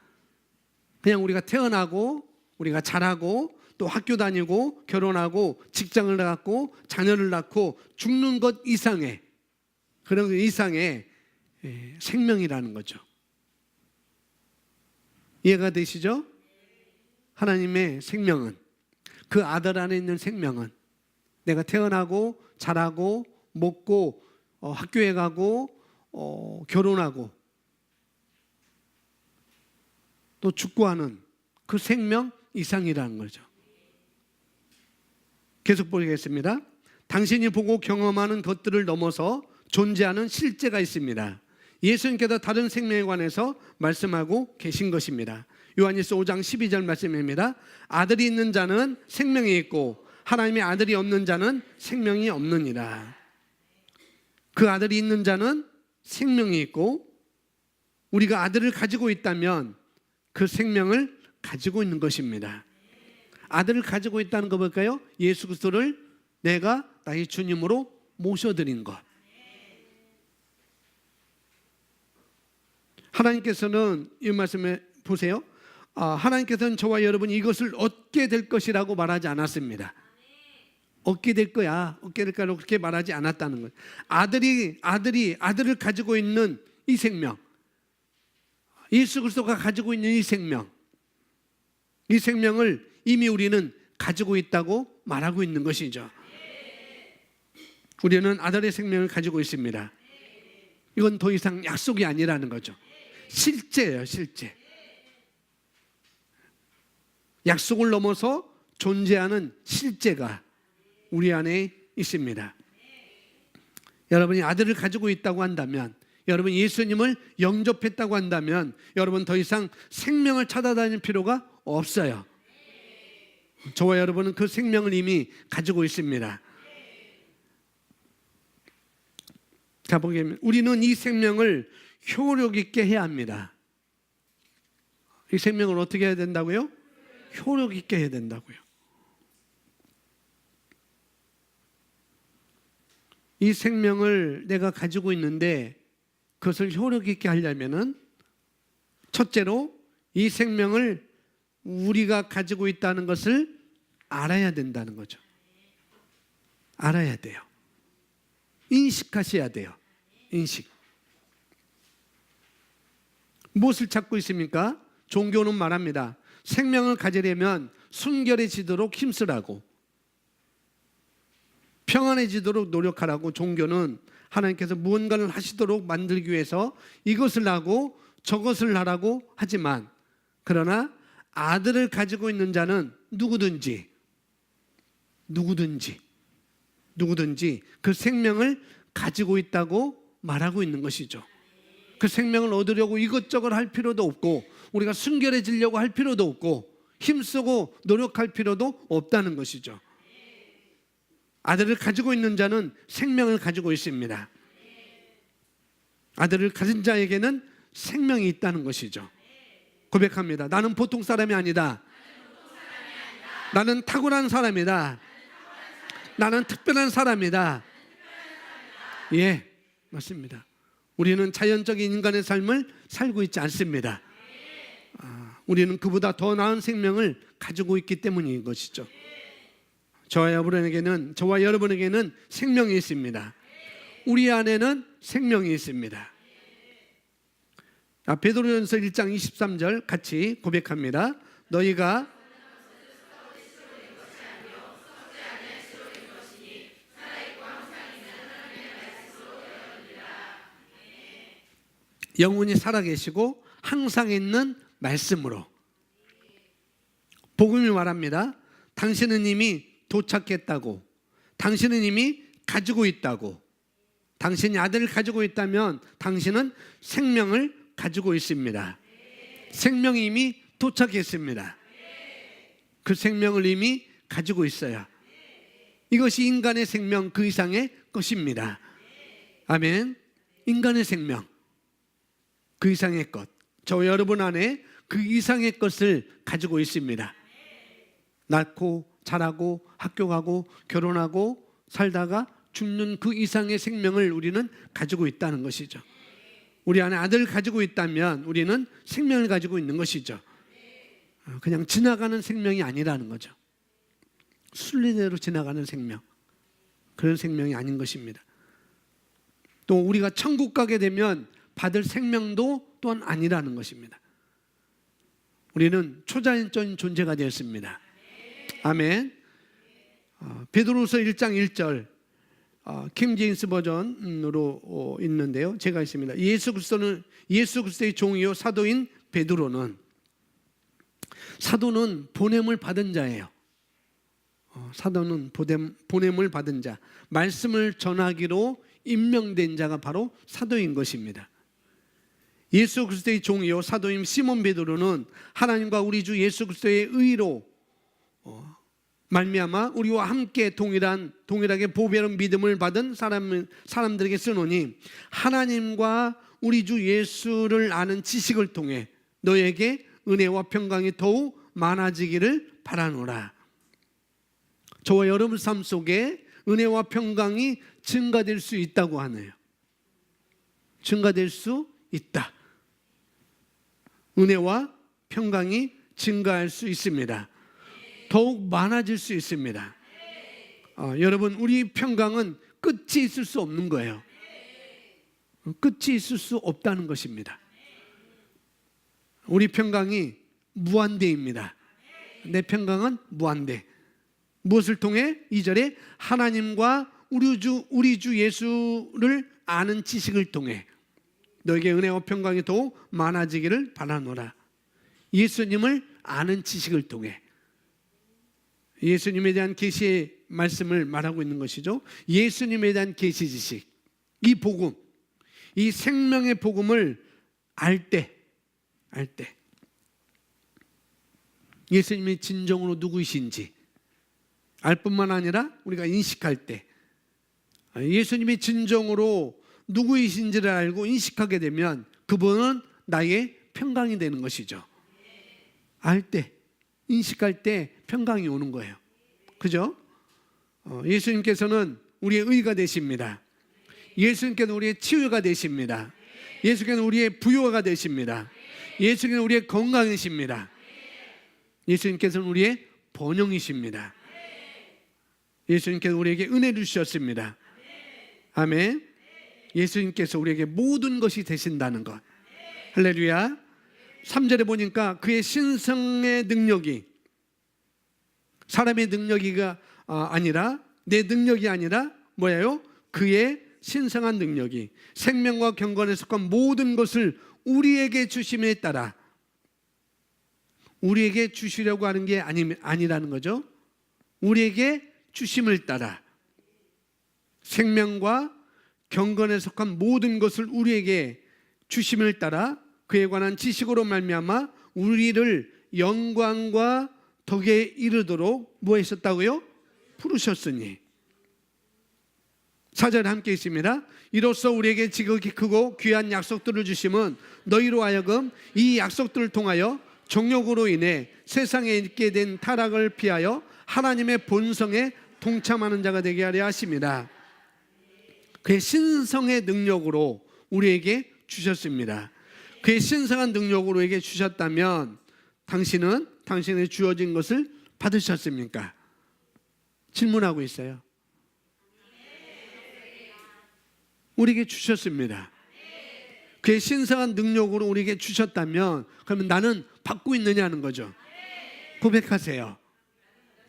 그냥 우리가 태어나고 우리가 자라고 또 학교 다니고 결혼하고 직장을 갖고 자녀를 낳고 죽는 것 이상의 그런 것 이상의 생명이라는 거죠. 이해가 되시죠? 하나님의 생명은, 그 아들 안에 있는 생명은 내가 태어나고 자라고 먹고 학교에 가고 결혼하고 또 죽고 하는 그 생명 이상이라는 거죠. 계속 보겠습니다. 당신이 보고 경험하는 것들을 넘어서 존재하는 실제가 있습니다. 예수님께서 다른 생명에 관해서 말씀하고 계신 것입니다. 요한일서 5장 12절 말씀입니다. 아들이 있는 자는 생명이 있고 하나님의 아들이 없는 자는 생명이 없느니라. 그 아들이 있는 자는 생명이 있고 우리가 아들을 가지고 있다면 그 생명을 가지고 있는 것입니다. 아들을 가지고 있다는 거 볼까요? 예수 그리스도를 내가 나의 주님으로 모셔드린 것. 하나님께서는 이 말씀에 보세요. 하나님께서는 저와 여러분이 이것을 얻게 될 것이라고 말하지 않았습니다. 얻게 될 거야, 얻게 될 거라고 그렇게 말하지 않았다는 거예요. 아들을 가지고 있는 이 생명, 예수 그리스도가 가지고 있는 이 생명을 이미 우리는 가지고 있다고 말하고 있는 것이죠. 우리는 아들의 생명을 가지고 있습니다. 이건 더 이상 약속이 아니라는 거죠. 실제예요, 실제. 약속을 넘어서 존재하는 실제가 우리 안에 있습니다. 여러분이 아들을 가지고 있다고 한다면, 여러분이 예수님을 영접했다고 한다면 여러분 더 이상 생명을 찾아다닐 필요가 없어요. 저와 여러분은 그 생명을 이미 가지고 있습니다. 자, 보면 우리는 이 생명을 효력 있게 해야 합니다. 이 생명을 어떻게 해야 된다고요? 효력 있게 해야 된다고요. 이 생명을 내가 가지고 있는데 그것을 효력 있게 하려면은 첫째로 이 생명을 우리가 가지고 있다는 것을 알아야 된다는 거죠. 알아야 돼요. 인식하셔야 돼요. 인식. 무엇을 찾고 있습니까? 종교는 말합니다. 생명을 가지려면 순결해지도록 힘쓰라고, 평안해지도록 노력하라고. 종교는 하나님께서 무언가를 하시도록 만들기 위해서 이것을 하고 저것을 하라고 하지만, 그러나 아들을 가지고 있는 자는 누구든지 그 생명을 가지고 있다고 말하고 있는 것이죠. 그 생명을 얻으려고 이것저것 할 필요도 없고 우리가 순결해지려고 할 필요도 없고 힘쓰고 노력할 필요도 없다는 것이죠. 아들을 가지고 있는 자는 생명을 가지고 있습니다. 아들을 가진 자에게는 생명이 있다는 것이죠. 고백합니다. 나는 보통 사람이 아니다. 나는 탁월한 사람이다. 나는 특별한 사람이다. 예, 맞습니다. 우리는 자연적인 인간의 삶을 살고 있지 않습니다. 우리는 그보다 더 나은 생명을 가지고 있기 때문인 것이죠. 저와 여러분에게는 생명이 있습니다. 우리 안에는 생명이 있습니다. 베드로전서 1장 23절 같이 고백합니다. 너희가 영원히 살아계시고 항상 있는 말씀으로. 복음이 말합니다. 당신은 이미 도착했다고, 당신은 이미 가지고 있다고. 당신이 아들을 가지고 있다면 당신은 생명을 가지고 있습니다. 생명이 이미 도착했습니다. 그 생명을 이미 가지고 있어요. 이것이 인간의 생명 그 이상의 것입니다. 아멘. 인간의 생명 그 이상의 것, 저 여러분 안에 그 이상의 것을 가지고 있습니다. 낳고 자라고 학교 가고 결혼하고 살다가 죽는 그 이상의 생명을 우리는 가지고 있다는 것이죠. 우리 안에 아들을 가지고 있다면 우리는 생명을 가지고 있는 것이죠. 그냥 지나가는 생명이 아니라는 거죠. 순리대로 지나가는 생명, 그런 생명이 아닌 것입니다. 또 우리가 천국 가게 되면 받을 생명도 또한 아니라는 것입니다. 우리는 초자연적인 존재가 되었습니다. 아멘. 베드로후서 1장 1절 킹 제임스 버전으로 있는데요. 제가 있습니다. 예수 그리스도의 종이요 사도인 베드로는, 사도는 보냄을 받은 자예요. 사도는 보냄을 받은 자, 말씀을 전하기로 임명된 자가 바로 사도인 것입니다. 예수 그리스도의 종이요 사도인 시몬 베드로는 하나님과 우리 주 예수 그리스도의 의로 말미암아 우리와 함께 동일하게 보배로운 믿음을 받은 사람들에게 쓰노니, 하나님과 우리 주 예수를 아는 지식을 통해 너에게 은혜와 평강이 더욱 많아지기를 바라노라. 저와 여러분 삶 속에 은혜와 평강이 증가될 수 있다고 하네요. 증가될 수 있다. 은혜와 평강이 증가할 수 있습니다. 더욱 많아질 수 있습니다. 여러분, 우리 평강은 끝이 있을 수 없는 거예요. 끝이 있을 수 없다는 것입니다. 우리 평강이 무한대입니다. 내 평강은 무한대. 무엇을 통해? 2절에 하나님과 우리 주 예수를 아는 지식을 통해 너에게 은혜와 평강이 더욱 많아지기를 바라노라. 예수님을 아는 지식을 통해, 예수님에 대한 계시의 말씀을 말하고 있는 것이죠. 예수님에 대한 계시 지식, 이 복음, 이 생명의 복음을 알 때 예수님이 진정으로 누구이신지 알 뿐만 아니라 우리가 인식할 때, 예수님이 진정으로 누구이신지를 알고 인식하게 되면 그분은 나의 평강이 되는 것이죠. 알 때, 인식할 때 평강이 오는 거예요. 그죠? 예수님께서는 우리의 의가 되십니다. 예수님께서는 우리의 치유가 되십니다. 예수께서는 우리의 부요가 되십니다. 예수께서는 우리의 건강이십니다. 예수님께서는 우리의 번영이십니다. 예수님께서 우리에게 은혜를 주셨습니다. 아멘. 예수님께서 우리에게 모든 것이 되신다는 것. 할렐루야. 3절에 보니까 그의 신성의 능력이, 사람의 능력이가 아니라, 내 능력이 아니라 뭐예요? 그의 신성한 능력이 생명과 경건에 속한 모든 것을 우리에게 주심에 따라, 우리에게 주시려고 하는 게 아니라는 거죠. 우리에게 주심을 따라 생명과 경건에 속한 모든 것을 우리에게 주심을 따라 그에 관한 지식으로 말미암아 우리를 영광과 덕에 이르도록 뭐 하셨다고요? 부르셨으니. 4절에 함께 있습니다. 이로써 우리에게 지극히 크고 귀한 약속들을 주심은 너희로 하여금 이 약속들을 통하여 정욕으로 인해 세상에 있게 된 타락을 피하여 하나님의 본성에 동참하는 자가 되게 하려 하심이라. 그의 신성의 능력으로 우리에게 주셨습니다. 그의 신성한 능력으로 우리에게 주셨다면 당신은 당신에게 주어진 것을 받으셨습니까? 질문하고 있어요. 우리에게 주셨습니다. 그의 신성한 능력으로 우리에게 주셨다면 그러면 나는 받고 있느냐는 거죠. 고백하세요.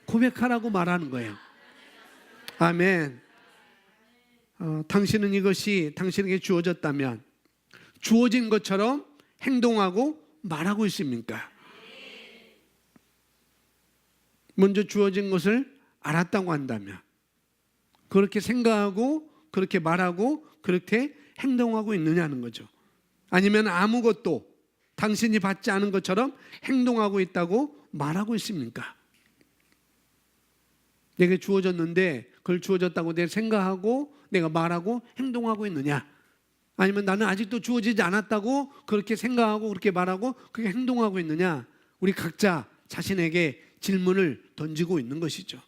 고백하라고 말하는 거예요. 아멘. 당신은 이것이 당신에게 주어졌다면 주어진 것처럼 행동하고 말하고 있습니까? 먼저 주어진 것을 알았다고 한다면 그렇게 생각하고 그렇게 말하고 그렇게 행동하고 있느냐는 거죠. 아니면 아무것도 당신이 받지 않은 것처럼 행동하고 있다고 말하고 있습니까? 내게 주어졌는데 그걸 주어졌다고 내가 생각하고 내가 말하고 행동하고 있느냐? 아니면 나는 아직도 주어지지 않았다고 그렇게 생각하고 그렇게 말하고 그렇게 행동하고 있느냐? 우리 각자 자신에게 질문을 던지고 있는 것이죠.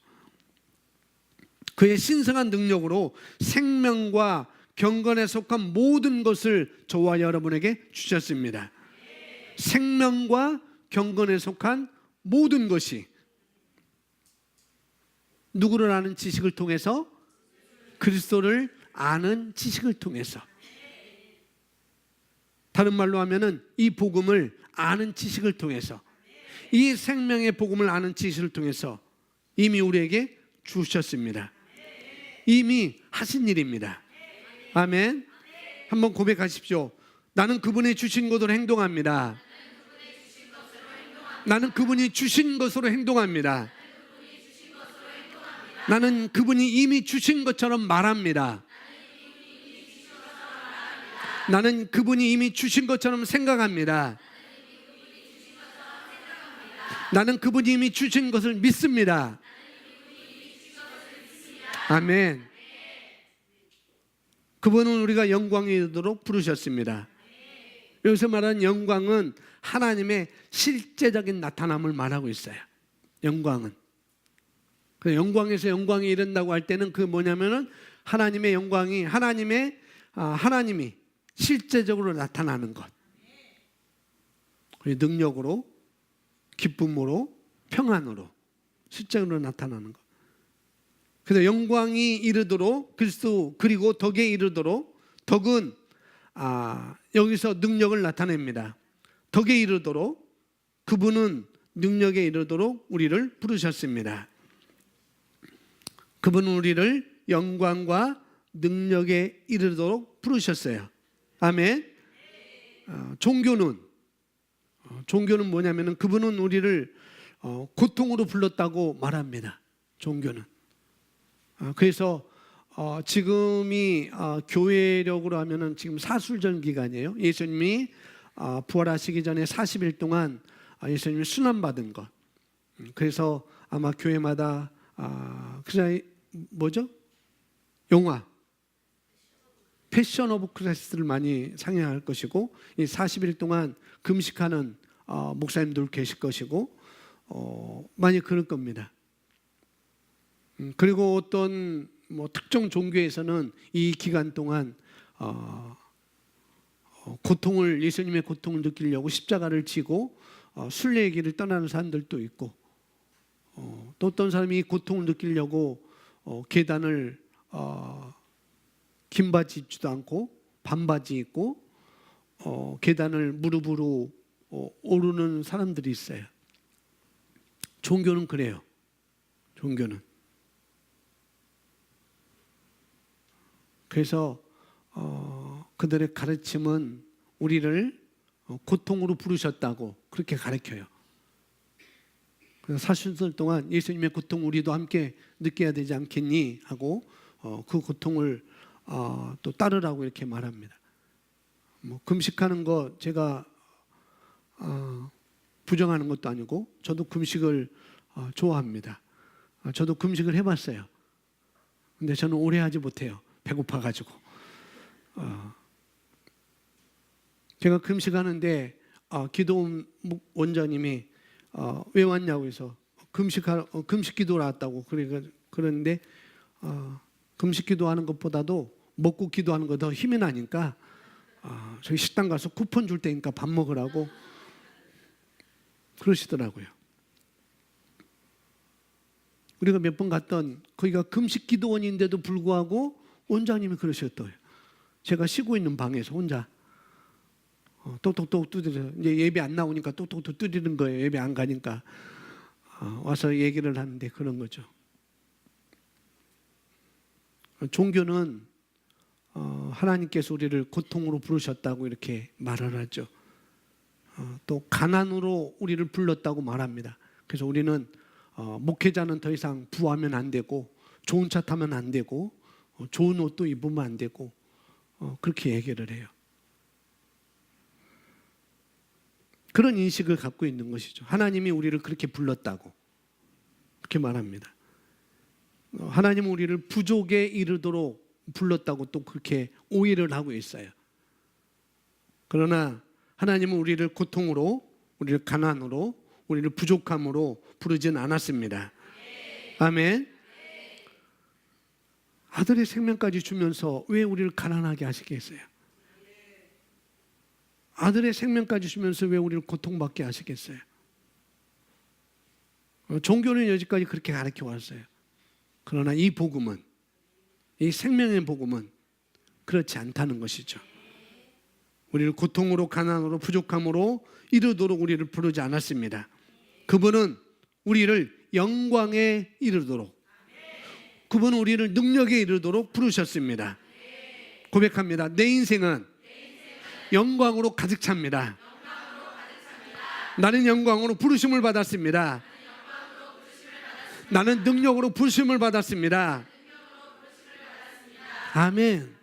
그의 신성한 능력으로 생명과 경건에 속한 모든 것을 저와 여러분에게 주셨습니다. 생명과 경건에 속한 모든 것이 누구를 아는 지식을 통해서? 그리스도를 아는 지식을 통해서. 다른 말로 하면은 이 복음을 아는 지식을 통해서, 이 생명의 복음을 아는 지식을 통해서 이미 우리에게 주셨습니다. 이미 하신 일입니다. 아멘. 한번 고백하십시오. 나는 그분이 주신 것으로 행동합니다. 나는 그분이 주신 것으로 행동합니다. 나는 그분이 이미 주신 것처럼 말합니다. 나는 그분이 이미 주신 것처럼 생각합니다. 나는 그분이 이미 주신 것을 믿습니다. 아멘. 그분은 우리가 영광에 이르도록 부르셨습니다. 여기서 말하는 영광은 하나님의 실제적인 나타남을 말하고 있어요. 영광은. 그 영광에서 영광에 이른다고 할 때는 그 뭐냐면은 하나님의 영광이 하나님이 실제적으로 나타나는 것. 능력으로, 기쁨으로, 평안으로 실제적으로 나타나는 것. 그래서 영광이 이르도록 그리스도 그리고 덕에 이르도록, 덕은 여기서 능력을 나타냅니다. 덕에 이르도록, 그분은 능력에 이르도록 우리를 부르셨습니다. 그분은 우리를 영광과 능력에 이르도록 부르셨어요. 아멘. 종교는 뭐냐면은 그분은 우리를 고통으로 불렀다고 말합니다. 종교는. 그래서 지금이 교회력으로 하면은 지금 사술전 기간이에요. 예수님이 부활하시기 전에 40일 동안 예수님이 순환받은 것. 그래서 아마 교회마다 뭐죠? 영화 패션 오브 크라이스트를 많이 상영할 것이고, 이 40일 동안 금식하는 목사님들 계실 것이고, 많이 그럴 겁니다. 그리고 어떤 특정 종교에서는 이 기간 동안 예수님의 고통을 느끼려고 십자가를 지고 순례의 길을 떠나는 사람들도 있고, 또 어떤 사람이 고통을 느끼려고 계단을 긴 바지 입지도 않고 반바지 입고 계단을 무릎으로 오르는 사람들이 있어요. 종교는 그래요. 종교는. 그래서 그들의 가르침은 우리를 고통으로 부르셨다고 그렇게 가르쳐요. 그래서 40년 동안 예수님의 고통 우리도 함께 느껴야 되지 않겠니? 하고 그 고통을 또 따르라고 이렇게 말합니다. 금식하는 거 제가 부정하는 것도 아니고, 저도 금식을 좋아합니다. 저도 금식을 해봤어요. 근데 저는 오래 하지 못해요. 배고파가지고. 제가 금식하는데 기도원 원장님이 왜 왔냐고 해서 금식 기도를 왔다고 그러는데 금식 기도하는 것보다도 먹고 기도하는 거 더 힘이 나니까 저희 식당 가서 쿠폰 줄 테니까 밥 먹으라고 그러시더라고요. 우리가 몇 번 갔던 거기가 금식 기도원인데도 불구하고 원장님이 그러셨더라고요. 제가 쉬고 있는 방에서 혼자 똑똑똑 두드려, 이제 예배 안 나오니까 똑똑똑 두드리는 거예요. 예배 안 가니까 와서 얘기를 하는데 그런 거죠. 종교는 하나님께서 우리를 고통으로 부르셨다고 이렇게 말을 하죠. 또 가난으로 우리를 불렀다고 말합니다. 그래서 우리는 목회자는 더 이상 부하면 안 되고, 좋은 차 타면 안 되고, 좋은 옷도 입으면 안 되고, 그렇게 얘기를 해요. 그런 인식을 갖고 있는 것이죠. 하나님이 우리를 그렇게 불렀다고 그렇게 말합니다. 하나님은 우리를 부족에 이르도록 불렀다고 또 그렇게 오해를 하고 있어요. 그러나 하나님은 우리를 고통으로, 우리를 가난으로, 우리를 부족함으로 부르진 않았습니다. 아멘. 아들의 생명까지 주면서 왜 우리를 가난하게 하시겠어요? 아들의 생명까지 주면서 왜 우리를 고통받게 하시겠어요? 종교는 여기까지 그렇게 가르쳐 왔어요. 그러나 이 복음은, 이 생명의 복음은 그렇지 않다는 것이죠. 우리를 고통으로, 가난으로, 부족함으로 이르도록 우리를 부르지 않았습니다. 그분은 우리를 영광에 이르도록, 그분은 우리를 능력에 이르도록 부르셨습니다. 고백합니다. 내 인생은 영광으로 가득 찹니다. 나는 영광으로 부르심을 받았습니다. 나는 능력으로 부르심을 받았습니다. 아멘.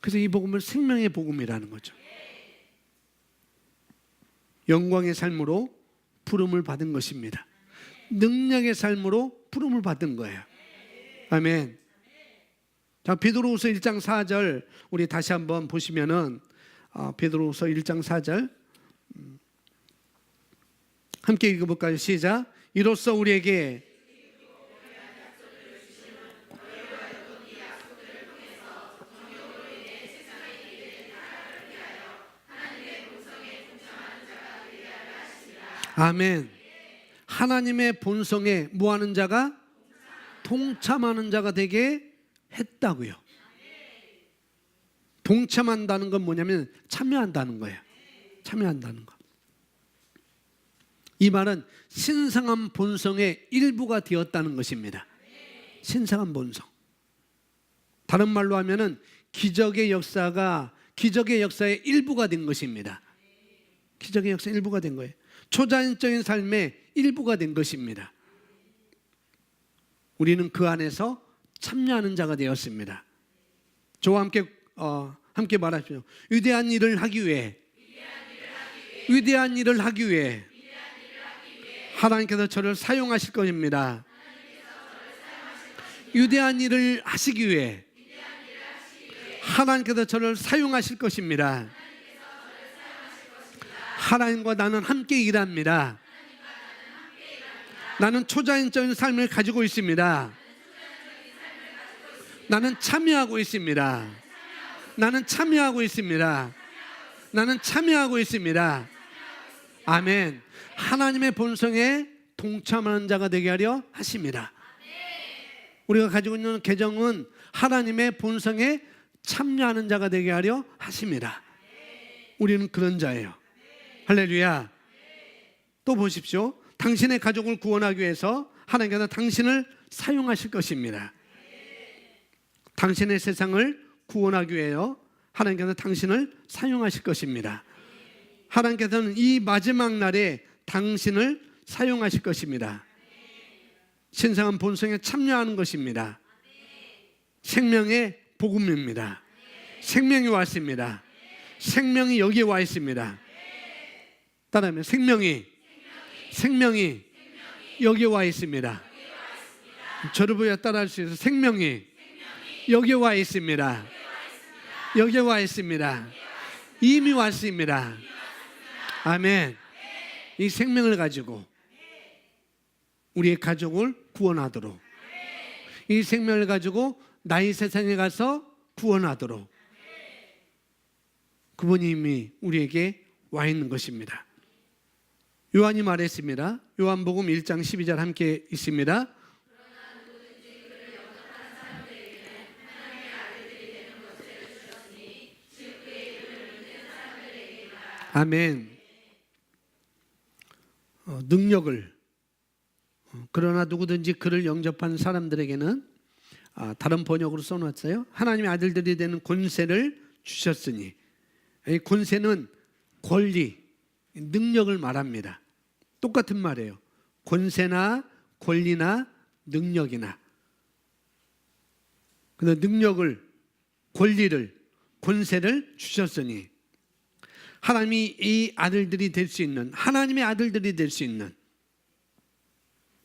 그래서 이 복음은 생명의 복음이라는 거죠. 영광의 삶으로 부름을 받은 것입니다. 능력의 삶으로 부름을 받은 거예요. 아멘. 자, 베드로후서 1장 4절 우리 다시 한번 보시면은 베드로후서 1장 4절 함께 읽어볼까요? 시작. 이로써 우리에게 아멘. 하나님의 본성에 뭐하는 자가? 동참하는 자가 되게 했다고요. 동참한다는 건 뭐냐면 참여한다는 거예요. 참여한다는 거. 이 말은 신성한 본성의 일부가 되었다는 것입니다. 신성한 본성. 다른 말로 하면은 기적의 역사의 일부가 된 것입니다. 기적의 역사의 일부가 된 거예요. 초자연적인 삶의 일부가 된 것입니다. 우리는 그 안에서 참여하는 자가 되었습니다. 저와 함께 말하십시오. 위대한 일을 하기 위해 하나님께서 저를 사용하실 것입니다. 위대한 일을 하시기 위해 하나님께서 저를 사용하실 것입니다. 하나님과 나는 함께 일합니다. 나는 초자연적인 삶을 가지고 있습니다. 나는 참여하고 있습니다. 나는 참여하고 있습니다. 나는 참여하고 있습니다. 아멘. 하나님의 본성에 동참하는 자가 되게 하려 하십니다. 우리가 가지고 있는 계정은 하나님의 본성에 참여하는 자가 되게 하려 하십니다. 우리는 그런 자예요. 할렐루야. 또 보십시오. 당신의 가족을 구원하기 위해서 하나님께서 당신을 사용하실 것입니다. 당신의 세상을 구원하기 위해서 하나님께서 당신을 사용하실 것입니다. 하나님께서는 이 마지막 날에 당신을 사용하실 것입니다. 신성한 본성에 참여하는 것입니다. 생명의 복음입니다. 생명이 왔습니다. 생명이 여기에 와 있습니다. 따라하면 생명이 여기에 와 있습니다. 저를 보여 따라할 수 있어서 생명이 여기에 와 있습니다. 여기에 와 있습니다. 이미 왔습니다. 아멘. 이 생명을 가지고 우리의 가족을 구원하도록, 이 생명을 가지고 나의 세상에 가서 구원하도록 그분이 이미 우리에게 와 있는 것입니다. 요한이 말했습니다. 요한복음 1장 12절 함께 있습니다. 아멘. 능력을, 그러나 누구든지 그를 영접한 사람들에게는 다른 번역으로 써놨어요. 하나님의 아들들이 되는 권세를 주셨으니, 이 권세는 권리, 능력을 말합니다. 똑같은 말이에요. 권세나 권리나 능력이나. 근데 능력을, 권리를, 권세를 주셨으니 하나님이 이 아들들이 될 수 있는, 하나님의 아들들이 될 수 있는,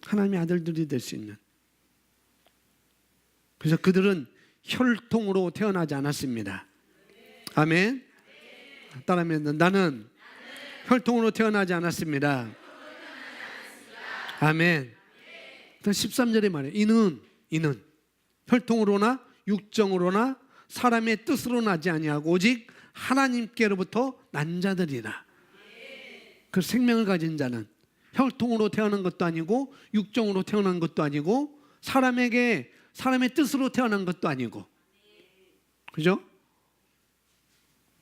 하나님의 아들들이 될 수 있는. 그래서 그들은 혈통으로 태어나지 않았습니다. 아멘. 따라하면 나는 혈통으로 태어나지 않았습니다. 아멘. 13절에 말해요. 이는 혈통으로나 육정으로나 사람의 뜻으로 나지 아니하고 오직 하나님께로부터 난 자들이라. 그 생명을 가진 자는 혈통으로 태어난 것도 아니고 육정으로 태어난 것도 아니고 사람의 뜻으로 태어난 것도 아니고, 그죠?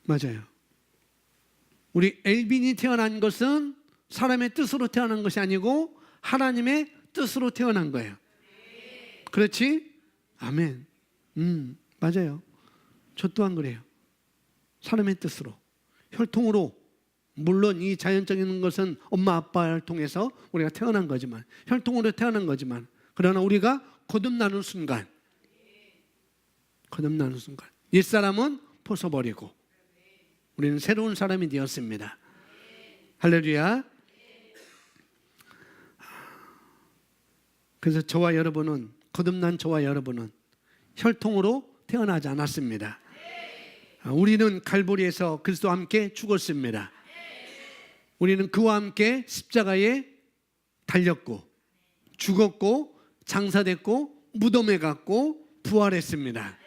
맞아요. 우리 엘빈이 태어난 것은 사람의 뜻으로 태어난 것이 아니고 하나님의 뜻으로 태어난 거예요. 그렇지? 아멘. 맞아요. 저 또한 그래요. 사람의 뜻으로, 혈통으로, 물론 이 자연적인 것은 엄마 아빠를 통해서 우리가 태어난 거지만, 혈통으로 태어난 거지만, 그러나 우리가 거듭나는 순간 옛사람은 벗어버리고 우리는 새로운 사람이 되었습니다. 할렐루야. 그래서 거듭난 저와 여러분은 혈통으로 태어나지 않았습니다. 우리는 갈보리에서 그리스도와 함께 죽었습니다. 우리는 그와 함께 십자가에 달렸고 죽었고 장사됐고 무덤에 갔고 부활했습니다.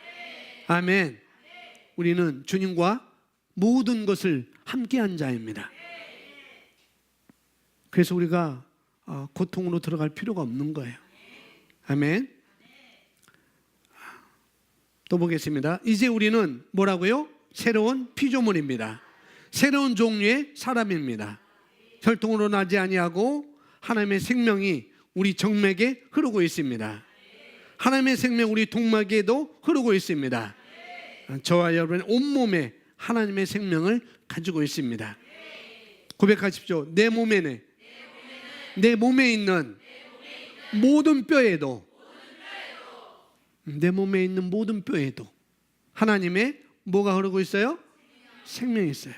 아멘. 우리는 주님과 모든 것을 함께한 자입니다. 그래서 우리가 고통으로 들어갈 필요가 없는 거예요. 아멘. 또 보겠습니다. 이제 우리는 뭐라고요? 새로운 피조물입니다. 새로운 종류의 사람입니다. 혈통으로 나지 아니하고 하나님의 생명이 우리 정맥에 흐르고 있습니다. 하나님의 생명 우리 동맥에도 흐르고 있습니다. 저와 여러분의 온몸에 하나님의 생명을 가지고 있습니다. 고백하십시오. 내 몸에 있는 모든 뼈에도, 내 몸에 있는 모든 뼈에도 하나님의 뭐가 흐르고 있어요? 생명이 있어요.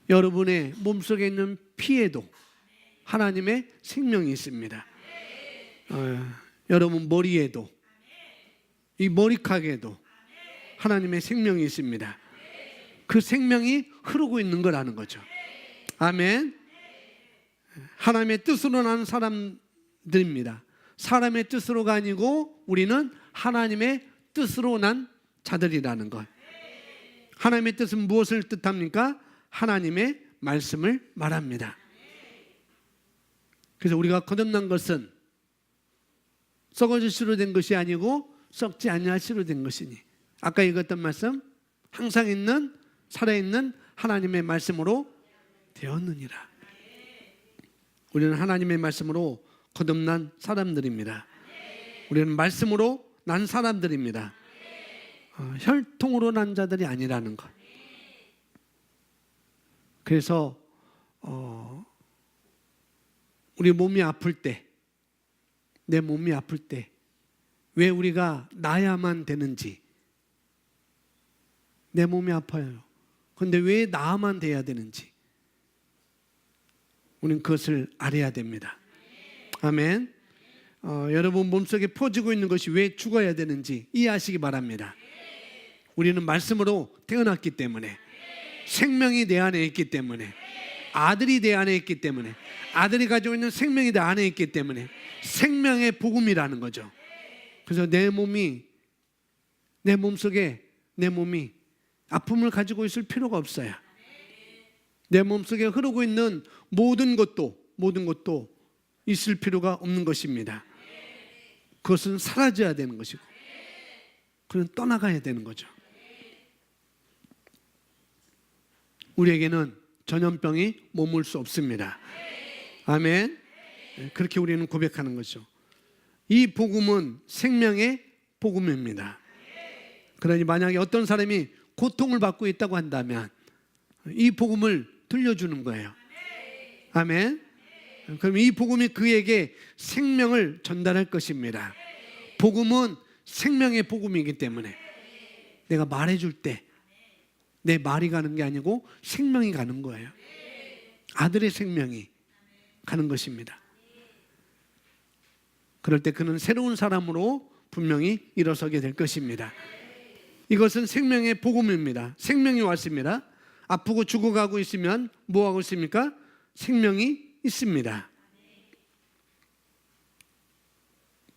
여러분의 몸속에 있는 피에도 하나님의 생명이 있습니다. 여러분 머리에도, 이 머리카락에도 하나님의 생명이 있습니다. 그 생명이 흐르고 있는 거라는 거죠. 아멘. 하나님의 뜻으로 난 사람들입니다. 사람의 뜻으로가 아니고 우리는 하나님의 뜻으로 난 자들이라는 것. 하나님의 뜻은 무엇을 뜻합니까? 하나님의 말씀을 말합니다. 그래서 우리가 거듭난 것은 썩어질 씨로 된 것이 아니고 썩지 아니할 씨로 된 것이니, 아까 읽었던 말씀, 항상 있는 살아있는 하나님의 말씀으로 되었느니라. 우리는 하나님의 말씀으로 거듭난 사람들입니다. 우리는 말씀으로 난 사람들입니다. 혈통으로 난 자들이 아니라는 것. 그래서 우리 몸이 아플 때, 내 몸이 아플 때 왜 우리가 나야만 되는지, 내 몸이 아파요. 그런데 왜 나만 돼야 되는지 우리는 그것을 알아야 됩니다. 아멘. 여러분 몸속에 퍼지고 있는 것이 왜 죽어야 되는지 이해하시기 바랍니다. 우리는 말씀으로 태어났기 때문에, 생명이 내 안에 있기 때문에, 아들이 내 안에 있기 때문에, 아들이 가지고 있는 생명이 내 안에 있기 때문에 생명의 복음이라는 거죠. 그래서 내 몸속에 내 몸이 아픔을 가지고 있을 필요가 없어요. 내 몸속에 흐르고 있는 모든 것도 있을 필요가 없는 것입니다. 그것은 사라져야 되는 것이고, 그건 떠나가야 되는 거죠. 우리에게는 전염병이 머물 수 없습니다. 아멘. 그렇게 우리는 고백하는 거죠. 이 복음은 생명의 복음입니다. 그러니 만약에 어떤 사람이 고통을 받고 있다고 한다면 이 복음을 들려주는 거예요. 아멘. 그럼 이 복음이 그에게 생명을 전달할 것입니다. 복음은 생명의 복음이기 때문에 내가 말해줄 때 내 말이 가는 게 아니고 생명이 가는 거예요. 아들의 생명이 가는 것입니다. 그럴 때 그는 새로운 사람으로 분명히 일어서게 될 것입니다. 이것은 생명의 복음입니다. 생명이 왔습니다. 아프고 죽어가고 있으면 뭐하고 있습니까? 생명이 있습니다.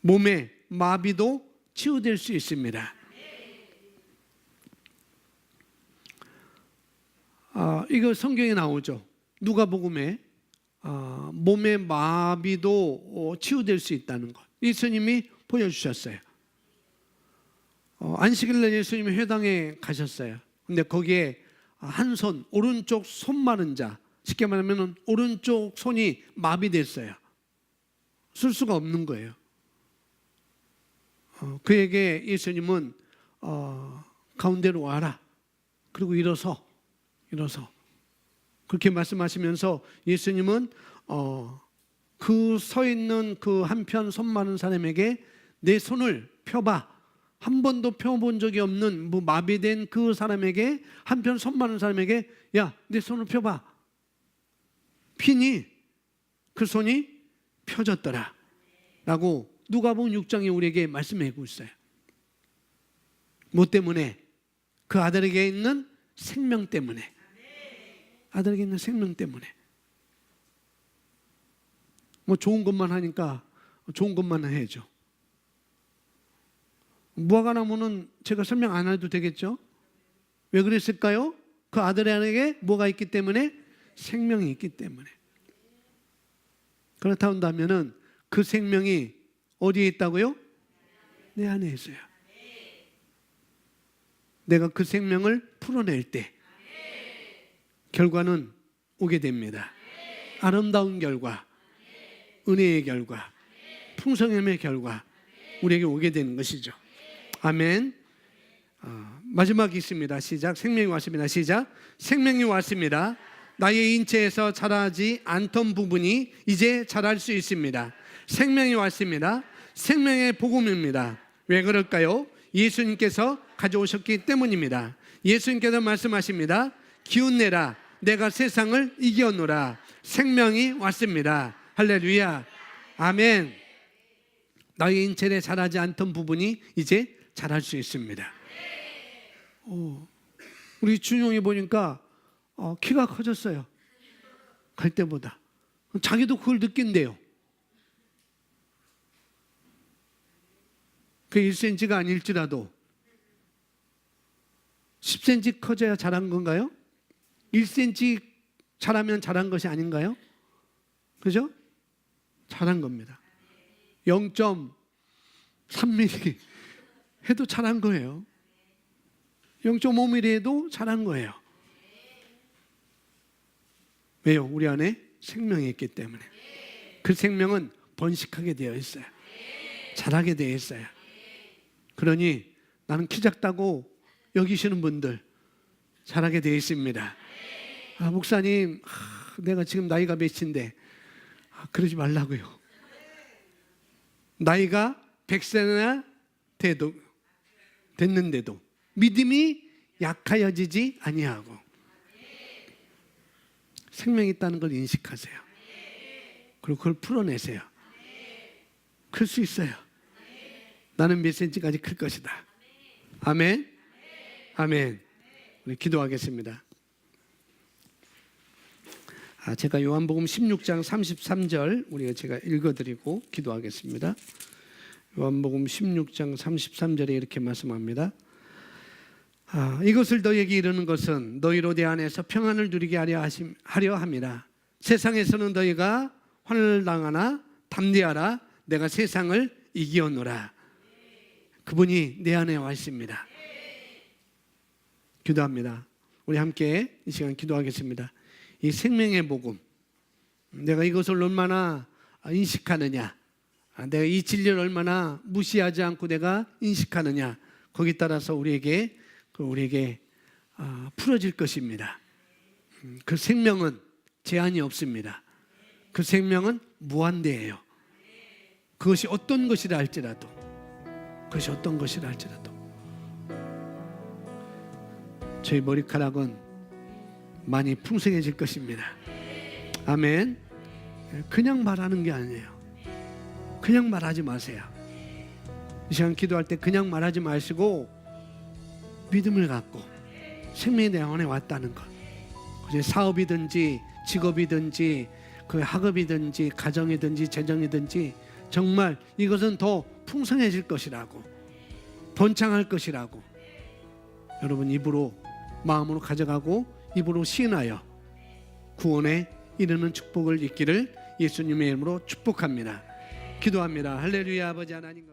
몸에 마비도 치유될 수 있습니다. 이거 성경에 나오죠. 누가복음에 몸의 마비도 치유될 수 있다는 것. 예수님이 보여주셨어요. 안식일날 예수님이 회당에 가셨어요. 근데 거기에 한 손, 오른쪽 손 마른 자, 쉽게 말하면 오른쪽 손이 마비됐어요. 쓸 수가 없는 거예요. 그에게 예수님은 가운데로 와라. 그리고 일어서 그렇게 말씀하시면서 예수님은 그 서 있는 그 한편 손 마른 사람에게 내 손을 펴봐. 한 번도 펴본 적이 없는 마비된 그 사람에게, 한편 손 마른 사람에게, 야, 내 손을 펴봐. 피니 그 손이 펴졌더라 라고 누가복음 6장에 우리에게 말씀하고 있어요. 뭐 때문에? 그 아들에게 있는 생명 때문에. 아들에게 있는 생명 때문에. 뭐 좋은 것만 하니까 좋은 것만 해야죠. 무화과나무는 제가 설명 안 해도 되겠죠? 왜 그랬을까요? 그 아들에게 뭐가 있기 때문에? 생명이 있기 때문에. 그렇다 한다면은 그 생명이 어디에 있다고요? 내 안에 있어요. 내가 그 생명을 풀어낼 때 결과는 오게 됩니다. 아름다운 결과, 은혜의 결과, 풍성함의 결과 우리에게 오게 되는 것이죠. 아멘. 마지막이 있습니다. 시작. 생명이 왔습니다. 시작. 생명이 왔습니다. 나의 인체에서 자라지 않던 부분이 이제 자랄 수 있습니다. 생명이 왔습니다. 생명의 복음입니다. 왜 그럴까요? 예수님께서 가져오셨기 때문입니다. 예수님께서 말씀하십니다. 기운내라, 내가 세상을 이겨노라. 생명이 왔습니다. 할렐루야. 아멘. 나의 인체에 자라지 않던 부분이 이제 자랄 수 있습니다. 우리 준용이 보니까 키가 커졌어요. 갈 때보다. 자기도 그걸 느낀대요. 그 1cm가 아닐지라도 10cm 커져야 자란 건가요? 1cm 자라면 자란 것이 아닌가요? 그죠? 자란 겁니다. 0.3mm 해도 자란 거예요. 0.5mm 해도 자란 거예요. 왜요? 우리 안에 생명이 있기 때문에. 그 생명은 번식하게 되어 있어요. 자라게 되어 있어요. 그러니 나는 키 작다고 여기시는 분들 자라게 되어 있습니다. 목사님, 내가 지금 나이가 몇인데 그러지 말라고요. 나이가 100세나 됐는데도 믿음이 약하여지지 아니하고 생명이 있다는 걸 인식하세요. 그리고 그걸 풀어내세요. 클 수 있어요. 나는 몇 센치까지 클 것이다. 아멘. 아멘. 우리 기도하겠습니다. 제가 요한복음 16장 33절 제가 읽어드리고 기도하겠습니다. 요한복음 16장 33절에 이렇게 말씀합니다. 이것을 너희에게 이르는 것은 너희로 내 안에서 평안을 누리게 하려 함이라. 세상에서는 너희가 환난을 당하나 담대하라. 내가 세상을 이기었노라. 그분이 내 안에 와 있습니다. 기도합니다. 우리 함께 이 시간 기도하겠습니다. 이 생명의 복음, 내가 이것을 얼마나 인식하느냐, 내가 이 진리를 얼마나 무시하지 않고 내가 인식하느냐, 거기에 따라서 우리에게 풀어질 것입니다. 그 생명은 제한이 없습니다. 그 생명은 무한대예요. 그것이 어떤 것이라 할지라도, 저희 머리카락은 많이 풍성해질 것입니다. 아멘. 그냥 말하는 게 아니에요. 그냥 말하지 마세요. 이 시간 기도할 때 그냥 말하지 마시고 믿음을 갖고 생명이 내 안에 왔다는 것. 사업이든지 직업이든지 그 학업이든지 가정이든지 재정이든지 정말 이것은 더 풍성해질 것이라고, 번창할 것이라고 여러분 입으로, 마음으로 가져가고 입으로 시인하여 구원에 이르는 축복을 잊기를 예수님의 이름으로 축복합니다. 기도합니다. 할렐루야. 아버지 하나님